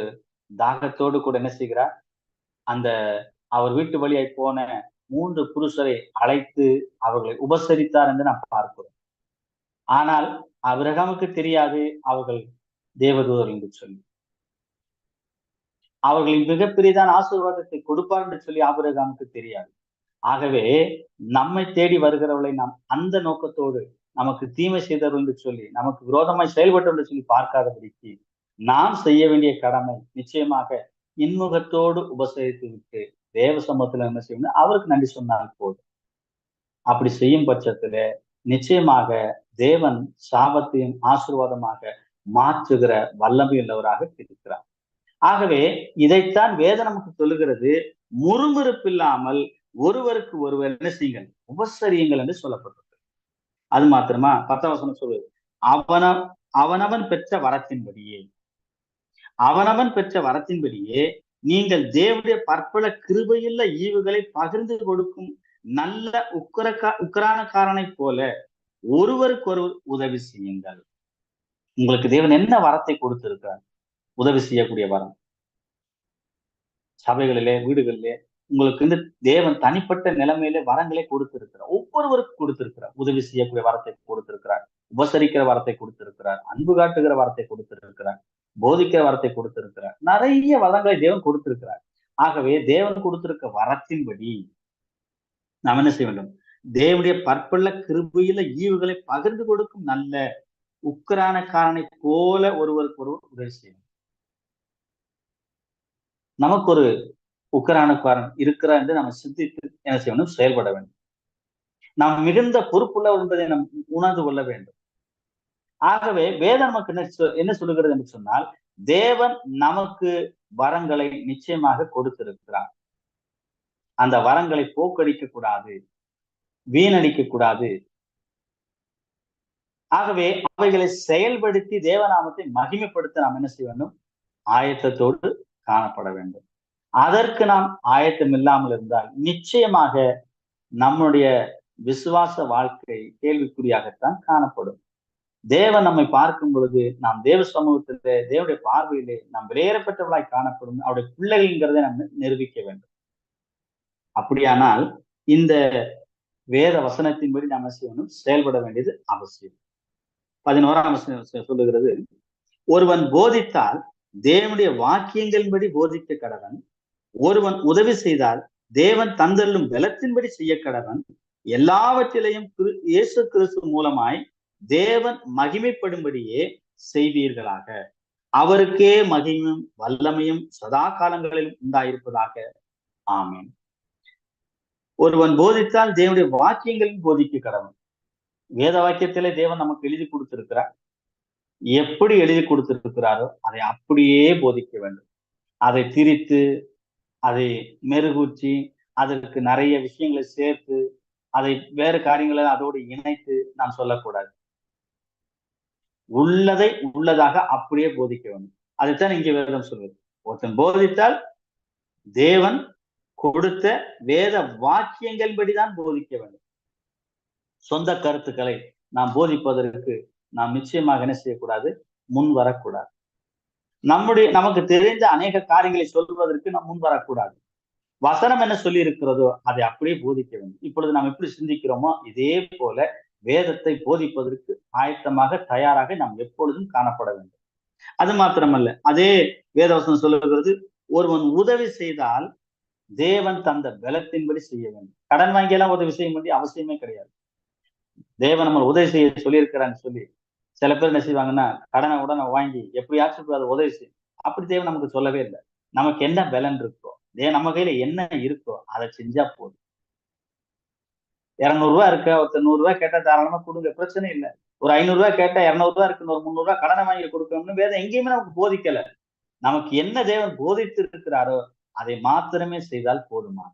தாகத்தோடு கூட என்ன செய்கிறார்? அந்த அவர் வீட்டு வழியாய் போன 3 புருஷரை அழைத்து அவர்களை உபசரித்தார் என்று நாம் பார்க்கிறோம். ஆனால் ஆபிரகாமுக்கு தெரியாது அவர்கள் தேவதூதர் என்று சொல்லி. அவர்களின் மிகப்பெரியதான ஆசீர்வாதத்தை கொடுப்பார் என்று சொல்லி ஆபிரகாமுக்கு தெரியாது. ஆகவே நம்மை தேடி வருகிறவர்களை நாம் அந்த நோக்கத்தோடு நமக்கு தீமை செய்தவர்கள் என்று சொல்லி, நமக்கு விரோதமாய் செயல்பட்டவர்கள் என்று சொல்லி பார்க்காதபடிக்கு நாம் செய்ய வேண்டிய கடமை நிச்சயமாக இன்முகத்தோடு உபசரித்து விட்டு தேவ சமூகத்துல என்ன செய்யணும்? அவருக்கு நன்றி சொன்னால் போதும். அப்படி செய்யும் பட்சத்துல நிச்சயமாக தேவன் சாபத்தையும் ஆசீர்வாதமாக மாற்றுகிற வல்லமை உள்ளவராக இருக்கிறார். ஆகவே இதைத்தான் வேதம் நமக்கு சொல்லுகிறது. முறுமுறுப்பில்லாமல் ஒருவருக்கு ஒருவர் என்ன செய்யுங்கள்? உபசரியுங்கள் என்று சொல்லப்பட்டது. அது மாத்திரமா 10ஆம் வசனம் சொல்லுது, அவனவன் பெற்ற வரத்தின்படியே நீங்கள் தேவனுடைய பற்பல கிருபையுள்ள ஈவுகளை பகிர்ந்து கொடுக்கும் நல்ல உக்கரானக்காரனை போல ஒருவருக்கு ஒருவர் உதவி செய்யுங்கள். உங்களுக்கு தேவன் என்ன வரத்தை கொடுத்திருக்கிறார்? உதவி செய்யக்கூடிய வரம். சபைகளிலே, வீடுகளிலே உங்களுக்கு வந்து தேவன் தனிப்பட்ட நிலைமையிலே வரங்களை கொடுத்திருக்கிறார். ஒவ்வொருவருக்கும் கொடுத்திருக்கிறார். உதவி செய்யக்கூடிய வரத்தை கொடுத்திருக்கிறார், உபசரிக்கிற வரத்தை கொடுத்திருக்கிறார், அன்பு காட்டுகிற வரத்தை கொடுத்திருக்கிறார், போதிக்கிற வரத்தை கொடுத்திருக்கிறார். நிறைய வரங்களை தேவன் கொடுத்திருக்கிறார். ஆகவே தேவன் கொடுத்திருக்க வரத்தின்படி நாம் என்ன செய்ய வேண்டும்? தேவனுடைய பற்புள்ள கிருபையில ஈவுகளை பகிர்ந்து கொடுக்கும் நல்ல உக்கரானக்காரனை போல ஒருவருக்கு ஒருவர் உதவி செய்யணும். நமக்கு ஒரு உக்கரானக்காரன் இருக்கிறார் என்று நம்ம சிந்தித்து என்ன செய்யணும்? செயல்பட வேண்டும். நாம் மிகுந்த பொறுப்புள்ளவர் என்பதை நாம் உணர்ந்து கொள்ள வேண்டும். ஆகவே வேதம் நமக்கு என்ன சொல்லுகிறது என்று சொன்னால், தேவன் நமக்கு வரங்களை நிச்சயமாக கொடுத்திருக்கிறார். அந்த வரங்களை போக்கடிக்க கூடாது, வீணடிக்க கூடாது. ஆகவே அவைகளை செயல்படுத்தி தேவநாமத்தை மகிமைப்படுத்த நாம் என்ன செய்ய வேண்டும்? ஆயத்தத்தோடு காணப்பட வேண்டும். அதற்கு நாம் ஆயத்தம் இல்லாமல் இருந்தால் நிச்சயமாக நம்முடைய விசுவாச வாழ்க்கை கேள்விக்குறியாகத்தான் காணப்படும். தேவன் நம்மை பார்க்கும் பொழுது நாம் தேவ சமூகத்திலே, தேவனுடைய பார்வையிலே நாம் வெளியேறப்பட்டவர்களாய் காணப்படும் அவருடைய பிள்ளைகள்ங்கிறதை நம்ம நிரூபிக்க வேண்டும். அப்படியானால் இந்த வேத வசனத்தின்படி நாம் செய்யணும், செயல்பட வேண்டியது அவசியம். 11ஆம் வசனம் சொல்லுகிறது, ஒருவன் போதித்தால் தேவனுடைய வாக்கியங்களின்படி போதிக்க கடவன், ஒருவன் உதவி செய்தால் தேவன் தந்தள்ளும் பலத்தின்படி செய்ய கடவன், எல்லாவற்றிலையும் இயேசு கிறிஸ்து மூலமாய் தேவன் மகிமைப்படும்படியே செய்வீர்களாக. அவருக்கே மகிமையும் வல்லமையும் சதா காலங்களிலும் உண்டாயிருப்பதாக. ஆமீன். ஒருவன் போதித்தால் தேவனுடைய வாக்கியங்களில் போதிக்க கடவன். வேத வாக்கியத்திலே தேவன் நமக்கு எழுதி கொடுத்திருக்கிறார். எப்படி எழுதி கொடுத்திருக்கிறாரோ அதை அப்படியே போதிக்க வேண்டும். அதை திரித்து, அதை மெருகூற்றி, அதற்கு நிறைய விஷயங்களை சேர்த்து, அதை வேறு காரியங்களை அதோடு இணைத்து நாம் சொல்லக்கூடாது. உள்ளதை உள்ளதாக அப்படியே போதிக்க வேண்டும். அதைத்தான் இங்கே வேதம் சொல்வது. ஒருத்தன் போதித்தால் தேவன் கொடுத்த வேத வாக்கியங்களின்படிதான் போதிக்க வேண்டும். சொந்த கருத்துக்களை நாம் போதிப்பதற்கு நாம் நிச்சயமாக என்ன செய்யக்கூடாது? முன் வரக்கூடாது. நமக்கு தெரிந்த அநேக காரியங்களை சொல்வதற்கு நாம் முன் வரக்கூடாது. வசனம் என்ன சொல்லி இருக்கிறதோ அதை அப்படியே போதிக்க வேண்டும். இப்பொழுது நாம் எப்படி சிந்திக்கிறோமோ இதே போல வேதத்தை போதிப்பதற்கு ஆயத்தமாக, தயாராக நாம் எப்பொழுதும் காணப்பட வேண்டும். அது மாத்திரமல்ல, அதே வேதவசனம் சொல்லுகிறது, ஒருவன் உதவி செய்தால் தேவன் தந்த பலத்தின்படி செய்ய வேண்டும். கடன் வாங்கியெல்லாம் உதவி செய்ய வேண்டிய அவசியமே கிடையாது. தேவன் நம்ம உதவி செய்ய சொல்லியிருக்கிறான்னு சொல்லி சில பேர் என்ன செய்வாங்கன்னா, கடனை உடனே வாங்கி எப்படியாச்சும் அதை உதவி செய்யும். அப்படி தேவன் நமக்கு சொல்லவே இல்லை. நமக்கு என்ன பலன் இருக்கோ, நம்ம கையில என்ன இருக்கோ அதை செஞ்சா போதும். 200 ரூபாய் இருக்க, ஒருத்தர் 100 ரூபாய் கேட்டா தாராளமா கொடுங்க, பிரச்சனை இல்லை. ஒரு 500 ரூபாய் கேட்டா 200 ரூபாய் இருக்கு, ஒரு 300 ரூபாய் கடனை வாங்கி கொடுக்கணும்னு வேதம் எங்கேயுமே நமக்கு போதிக்கல. நமக்கு என்ன தேவன் போதித்து இருக்கிறாரோ அதை மாத்திரமே செய்தால் போதுமா.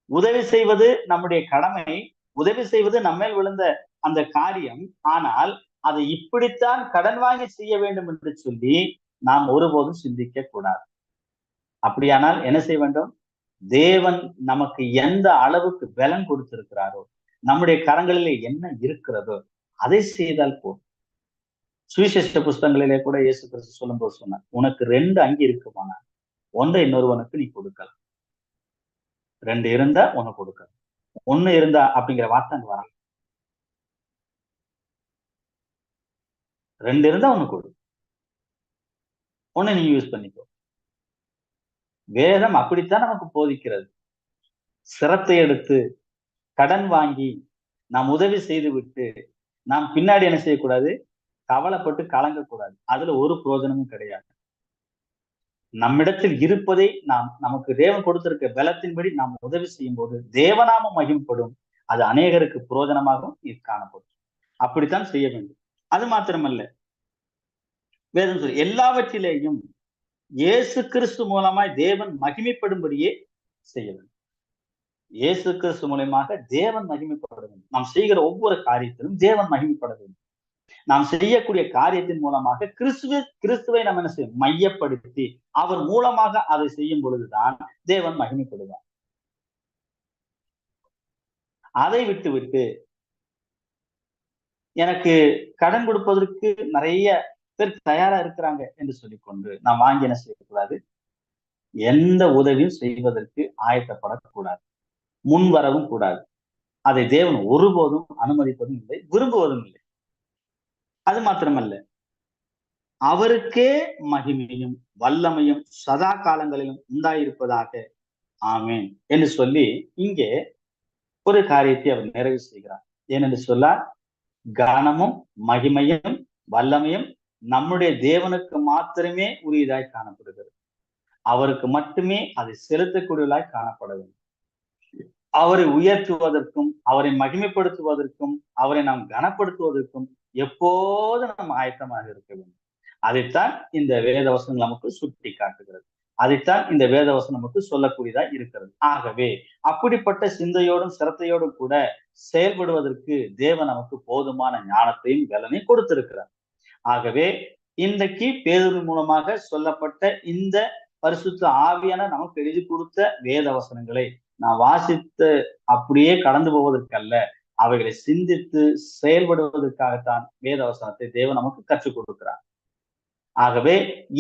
உதவி செய்வது நம்முடைய கடமை, உதவி செய்வது நம்மேல் விழுந்த அந்த காரியம். ஆனால் அதை இப்படித்தான் கடன் வாங்கி செய்ய வேண்டும் என்று சொல்லி நாம் ஒருபோதும் சிந்திக்க கூடாது. அப்படியானால் என்ன செய்ய வேண்டும்? தேவன் நமக்கு எந்த அளவுக்கு பலன் கொடுத்திருக்கிறாரோ, நம்முடைய கரங்களிலே என்ன இருக்கிறதோ அதை செய்தால் போதும். சுவிசேஷ புஸ்தகங்களிலே கூட இயேசு கிறிஸ்து சொல்லும்போது சொன்னார், உனக்கு 2 அங்கி இருக்குமானா ஒன்றை இன்னொருவனுக்கு நீ கொடுக்கலாம். 2 இருந்தா ஒண்ணு கொடுக்கலாம். 1 இருந்தா அப்படிங்கிற வார்த்தை அங்க வரல. 2 இருந்தா ஒண்ணு கொடு. 1 நீ யூஸ் பண்ணிக்கோ. வேதம் அப்படித்தான் நமக்கு போதிக்கிறது. சிரத்தை எடுத்து கடன் வாங்கி நாம் உதவி செய்து விட்டு நாம் பின்னாடி என்ன செய்யக்கூடாது? கவலைப்பட்டு கலங்கக்கூடாது. அதுல ஒரு பிரயோஜனமும் கிடையாது. நம்மிடத்தில் இருப்பதை நமக்கு தேவன் கொடுத்திருக்க பலத்தின்படி நாம் உதவி செய்யும் போது தேவநாமம் மகிமைப்படும். அது அநேகருக்கு புரோஜனமாகவும் இது காணப்படும். அப்படித்தான் செய்ய வேண்டும். அது மாத்திரமல்ல, வேதம் சொல்லி எல்லாவற்றிலேயும் இயேசு கிறிஸ்து மூலமாய் தேவன் மகிமைப்படும்படியே செய்ய வேண்டும். இயேசு கிறிஸ்து மூலமாக தேவன் மகிமைப்பட வேண்டும். நாம் செய்கிற ஒவ்வொரு காரியத்திலும் தேவன் மகிமைப்பட வேண்டும். நாம் செய்யக்கூடிய காரியத்தின் மூலமாக கிறிஸ்துவை நம்ம என்ன செய்யும்? மையப்படுத்தி அவர் மூலமாக அதை செய்யும் பொழுதுதான் தேவன் மகிமைப்படுவார். அதை விட்டு எனக்கு கடன் கொடுப்பதற்கு நிறைய பேர் தயாரா இருக்கிறாங்க என்று சொல்லிக்கொண்டு நாம் வாங்கி என்ன செய்யக்கூடாது? எந்த உதவியும் செய்வதற்கு ஆயத்தப்படக்கூடாது, முன் வரவும் கூடாது. அதை தேவன் ஒருபோதும் அனுமதிப்பதும் இல்லை, விரும்புவதும் இல்லை. அது மாத்திரமல்ல, அவருக்கே மகிமையும் வல்லமையும் சதா காலங்களிலும் உண்டாயிருப்பதாக ஆமேன் என்று சொல்லி இங்கே ஒரு காரியத்தை அவர் நிறைவு செய்கிறார். ஏனென்று சொல்ல, கனமும் மகிமையும் வல்லமையும் நம்முடைய தேவனுக்கு மாத்திரமே உரியதாய் காணப்படுகிறது. அவருக்கு மட்டுமே அதை செலுத்தக்கூடியவர்களாய் காணப்பட வேண்டும். அவரை உயர்த்துவதற்கும் அவரை மகிமைப்படுத்துவதற்கும் அவரை நாம் கனப்படுத்துவதற்கும் எப்போதும் நாம் ஆயத்தமாக இருக்க வேண்டும். அதைத்தான் இந்த வேத வசனம் நமக்கு சுட்டி காட்டுகிறது. அதைத்தான் இந்த வேத வசனம் நமக்கு சொல்லக்கூடியதா இருக்கிறது. ஆகவே அப்படிப்பட்ட சிந்தையோடும் சிரத்தையோடும் கூட செயல்படுவதற்கு தேவன் நமக்கு போதுமான ஞானத்தையும் பலனையும் கொடுத்திருக்கிறார். ஆகவே இன்றைக்கு பேதுரு மூலமாக சொல்லப்பட்ட இந்த பரிசுத்த ஆவியான நமக்கு எழுதி கொடுத்த வேத வசனங்களை நான் வாசித்து அப்படியே கடந்து போவதற்கல்ல, அவைகளை சிந்தித்து செயல்படுவதற்காகத்தான் வேத வசனத்தை தேவன் நமக்கு கற்றுக் கொடுக்கிறார். ஆகவே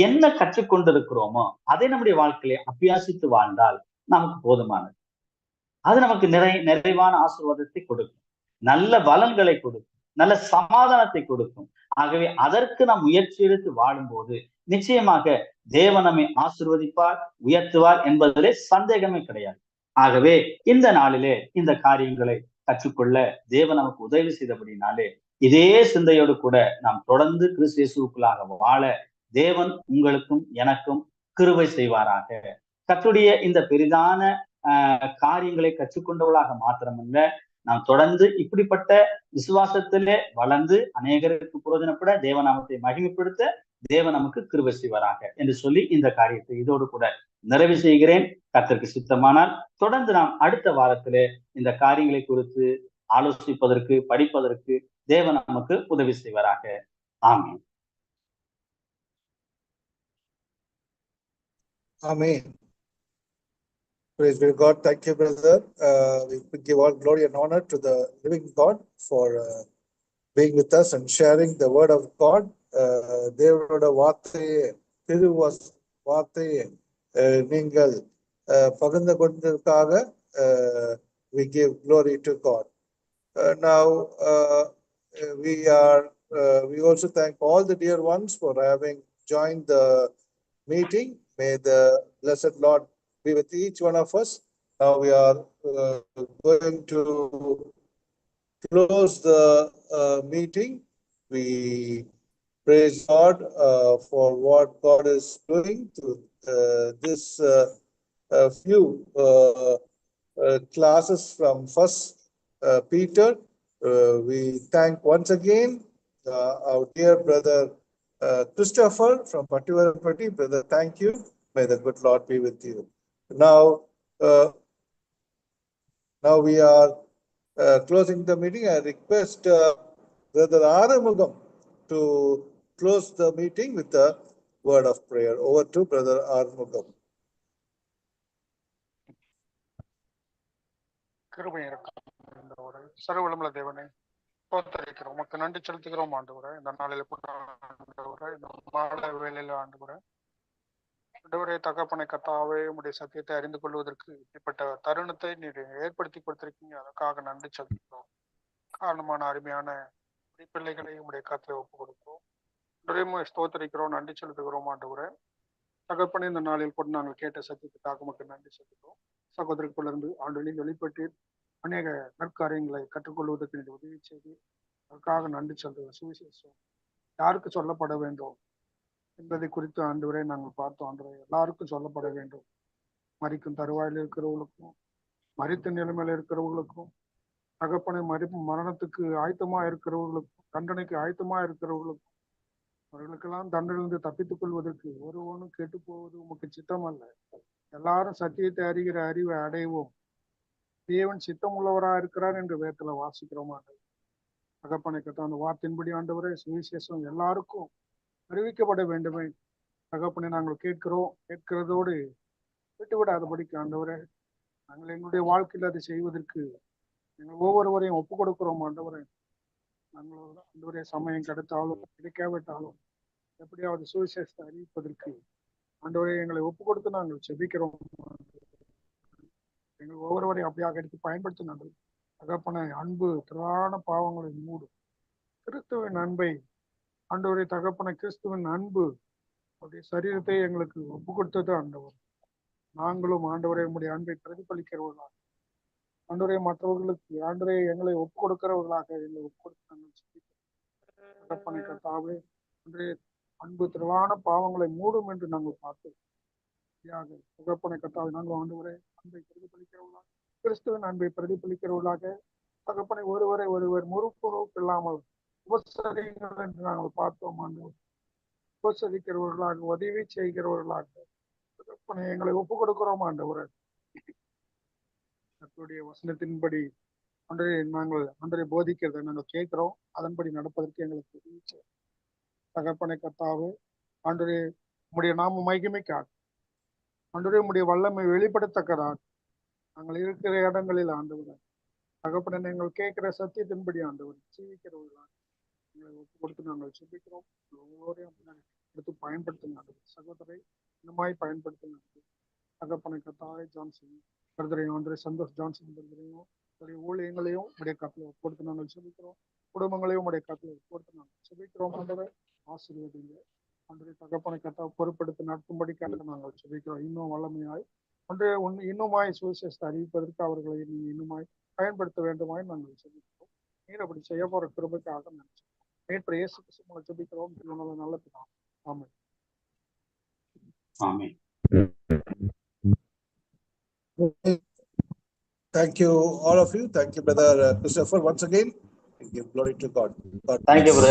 என்ன கற்றுக்கொண்டிருக்கிறோமோ அதை நம்முடைய வாழ்க்கையை அபியாசித்து வாழ்ந்தால் நமக்கு போதுமானது. அது நமக்கு நிறைவான ஆசீர்வாதத்தை கொடுக்கும், நல்ல பலன்களை கொடுக்கும், நல்ல சமாதானத்தை கொடுக்கும். ஆகவே அதற்கு நாம் முயற்சி எடுத்து வாழும்போது நிச்சயமாக தேவன் நம்மை ஆசீர்வதிப்பார், உயர்த்துவார் என்பதிலே சந்தேகமே கிடையாது. ஆகவே இந்த நாளிலே இந்த காரியங்களை கற்றுக்கொள்ள தேவன் நமக்கு உதவி செய்தபடினாலே இதே சிந்தையோடு கூட நாம் தொடர்ந்து கிறிஸ்து இயேசுவுக்குள்ளாக வாழ தேவன் உங்களுக்கும் எனக்கும் கிருபை செய்வாராக. கர்த்தருடைய இந்த பெரிதான காரியங்களை கற்றுக்கொண்டவர்களாக மாத்திரமல்ல, நாம் தொடர்ந்து இப்படிப்பட்ட விசுவாசத்திலே வளர்ந்து அநேகருக்கு பிரயோஜனப்பட தேவநாமத்தை மகிமைப்படுத்த தேவன் நமக்கு கிருபை செய்வாராக என்று சொல்லி இந்த காரியத்தை இதோடு கூட நிறைவு செய்கிறேன். கர்த்தருக்கு சித்தமானால் தொடர்ந்து நாம் அடுத்த வாரத்திலே இந்த காரியங்களை குறித்து ஆலோசிப்பதற்கு படிப்பதற்கு தேவன் நமக்கு உதவி செய்வாராக. ஆமென். Amen. Praise be to God. Thank you, brother. We give all glory and honor to the living God for being with us and sharing the word of God. தேவனோட வார்த்தையை நீங்கள் பகிர்ந்து கொண்டதற்காக we give glory to God. Now we also thank all the dear ones for having joined the meeting. May the blessed Lord be with each one of us. Now we are going to close the meeting. We praise God for what God is doing through this few classes from First Peter. We thank once again our dear brother Christopher from Pattivaranpatti. Brother, thank you. May the good Lord be with you. Now we are closing the meeting. I request Brother Arumugam to close the meeting with a word of prayer. Over to Brother Arumugam. கிருபை இருக்கும் சர்வவல்லமையுள்ள தேவனே, ஸ்தோத்தரிக்கிறோம். உமக்கு நன்றி செலுத்துகிறோம் ஆண்டவரே. இந்த நாளில் கூட ஆண்டவரே, இந்த மாலை வேளையில ஆண்டவரே, ஆண்டவரே தகப்பனை கத்தாவே உடைய சத்தியத்தை அறிந்து கொள்வதற்கு இப்படிப்பட்ட தருணத்தை நீர் ஏற்படுத்தி கொடுத்திருக்கீங்க. அதற்காக நன்றி செலுத்துகிறோம். காரணமான அருமையான பிள்ளைகளை உடைய கருத்துல ஒப்பு கொடுக்கிறோம். ஸ்தோத்தரிக்கிறோம், நன்றி செலுத்துகிறோம் ஆண்டவரே. தகப்பனை இந்த நாளில் கூட நாங்கள் கேட்ட சத்தியத்துக்காக மட்டும் நன்றி செலுத்துகிறோம். சகோதரர்களுக்கு ஆண்டவரில் வெளிப்பட்டு அநேக நற்காரியங்களை கற்றுக்கொள்வதற்கு நீங்க உதவி செய்து அதற்காக நன்றி செலுத்துகிறோம். சுவிசேஷம் யாருக்கு சொல்லப்பட வேண்டும் என்பதை குறித்து ஆண்டவரே நாங்கள் பார்த்தோம். ஆண்டவரே எல்லாருக்கும் சொல்லப்பட வேண்டும். மரிக்கும் தருவாயில் இருக்கிறவர்களுக்கும், மரித்த நிலைமையில இருக்கிறவர்களுக்கும், தகப்பனை மரணத்துக்கு ஆயத்தமா இருக்கிறவர்களுக்கும், தண்டனைக்கு ஆயத்தமா இருக்கிறவர்களுக்கும், அவர்களுக்கெல்லாம் தண்டனையிலிருந்து தப்பித்துக் கொள்வதற்கு ஒருவனும் கெட்டு போவது உமக்கு சித்தம் அல்ல. எல்லாரும் சத்தியத்தை அறிகிற அறிவை அடைவோம். தேவன் சித்தம் உள்ளவராக இருக்கிறார் என்று வேதத்துல வாசிக்கிறோம். தகப்பனை கட்ட அந்த வார்த்தையின்படி ஆண்டவரே சுவிசேஷம் எல்லாருக்கும் அறிவிக்கப்பட வேண்டுமே. தகப்பனை நாங்கள் கேட்கிறதோடு விட்டுவிடாதபடிக்கு ஆண்டவரே, நாங்கள் எங்களுடைய வாழ்க்கையில் அதை செய்வதற்கு எங்கள் ஒவ்வொருவரையும் ஒப்பு கொடுக்கிறோம். ஆண்டவரே, நாங்கள் ஆண்டவரே சமயம் கிடைத்தாலும் கிடைக்காவிட்டாலும் எப்படியாவது சுவிசேஷத்தை அறிவிப்பதற்கு ஆண்டவரே எங்களை ஒப்பு கொடுத்து நாங்கள் செபிக்கிறோம். எங்கள் ஒவ்வொருவரையும் அப்படியாக எடுத்து பயன்படுத்தினார்கள். தகப்பனை அன்பு திரளான பாவங்களை மூடும் கிறிஸ்துவின் அன்பை ஆண்டவரே, தகப்பனை கிறிஸ்துவின் அன்பு அவருடைய சரீரத்தை எங்களுக்கு ஒப்பு கொடுத்தது ஆண்டவர். நாங்களும் ஆண்டவரே உங்களுடைய அன்பை பிரதிபலிக்கிறவர்களாக ஆண்டவரே மற்றவர்களுக்கு ஆண்டவரே எங்களை ஒப்பு கொடுக்கிறவர்களாக எங்களை ஒப்பு கொடுத்து நாங்கள் தகப்பனை கர்த்தாவே அன்றே அன்பு திரளான பாவங்களை மூடும் என்று நாங்கள் பார்த்தோம். தகப்பனை கர்த்தாவே நாங்கள் ஆண்டவரே அன்பை பிரதிபலிக்கிறவர்களாக, கிறிஸ்துவின் அன்பை பிரதிபலிக்கிறவர்களாக, தகப்பனை ஒருவர் முறுப்புறுப்பு இல்லாமல் உபசரிங்கள் என்று நாங்கள் பார்த்தோம். ஆண்டவர் உபசரிக்கிறவர்களாக, உதவி செய்கிறவர்களாக தகப்பனை எங்களை ஒப்பு கொடுக்கிறோம். ஆண்டவரே கர்த்தருடைய வசனத்தின்படி அன்றைய நாங்கள் அன்றைய போதிக்கிறதை நாங்கள் கேட்கிறோம். அதன்படி நடப்பதற்கு எங்களுக்கு உதவி செய்யும். தகப்பனை கர்த்தாவே ஆண்டவரே உம்முடைய நாம மகிமைக்காக ஆண்டவரே உம்முடைய வல்லமை வெளிப்படத்தக்கதாக நாங்கள் இருக்கிற இடங்களில் ஆண்டவரே தகப்பனை நாங்கள் கேட்கிற சத்தியத்தின்படி ஆண்டவர் ஜீவிக்கிறவர்களாக எங்களை ஒப்பு கொடுத்து நாங்கள் சிந்திக்கிறோம். ஒவ்வொருவரையும் எடுத்து பயன்படுத்தினாங்க. சகோதரை இன்னுமாய் பயன்படுத்தினாங்க. தகப்பனை கர்த்தாவே ஜான்சன் பிரதரையும் அன்றைய சந்தோஷ் ஜான்சன் பிரதரையும் ஊழியங்களையும் உடைய கப்பலை கொடுத்து நாங்கள் செபிக்கிறோம். குடும்பங்களையும் உடைய கப்பலை கொடுத்து நாங்கள் செபிக்கிறோம். ஆண்டவரை ஆசீர்வதிங்க. அன்றைய தகப்பனை கர்த்தா பொறுப்பெடுத்து நடத்தும்படிக்காக நாங்கள் செபிக்கிறோம். இன்னும் வல்லமையாய் அன்றைய இன்னுமாய் சுவிசேஷத்தை அறிவிப்பதற்கு அவர்களை நீங்கள் இன்னுமாய் பயன்படுத்த வேண்டுமாய் நாங்கள் செபிக்கிறோம். நீர் அப்படி செய்ய போற கிருபைக்காக நினைச்சோம். நேற்று இயேசு கிறிஸ்துவை செபிக்கிறோம். நல்ல பிதாவே. ஆமென். ஆமென். Thank you, all of you. Thank you, Brother Christopher, once again. Give glory to God. Thank you, brother.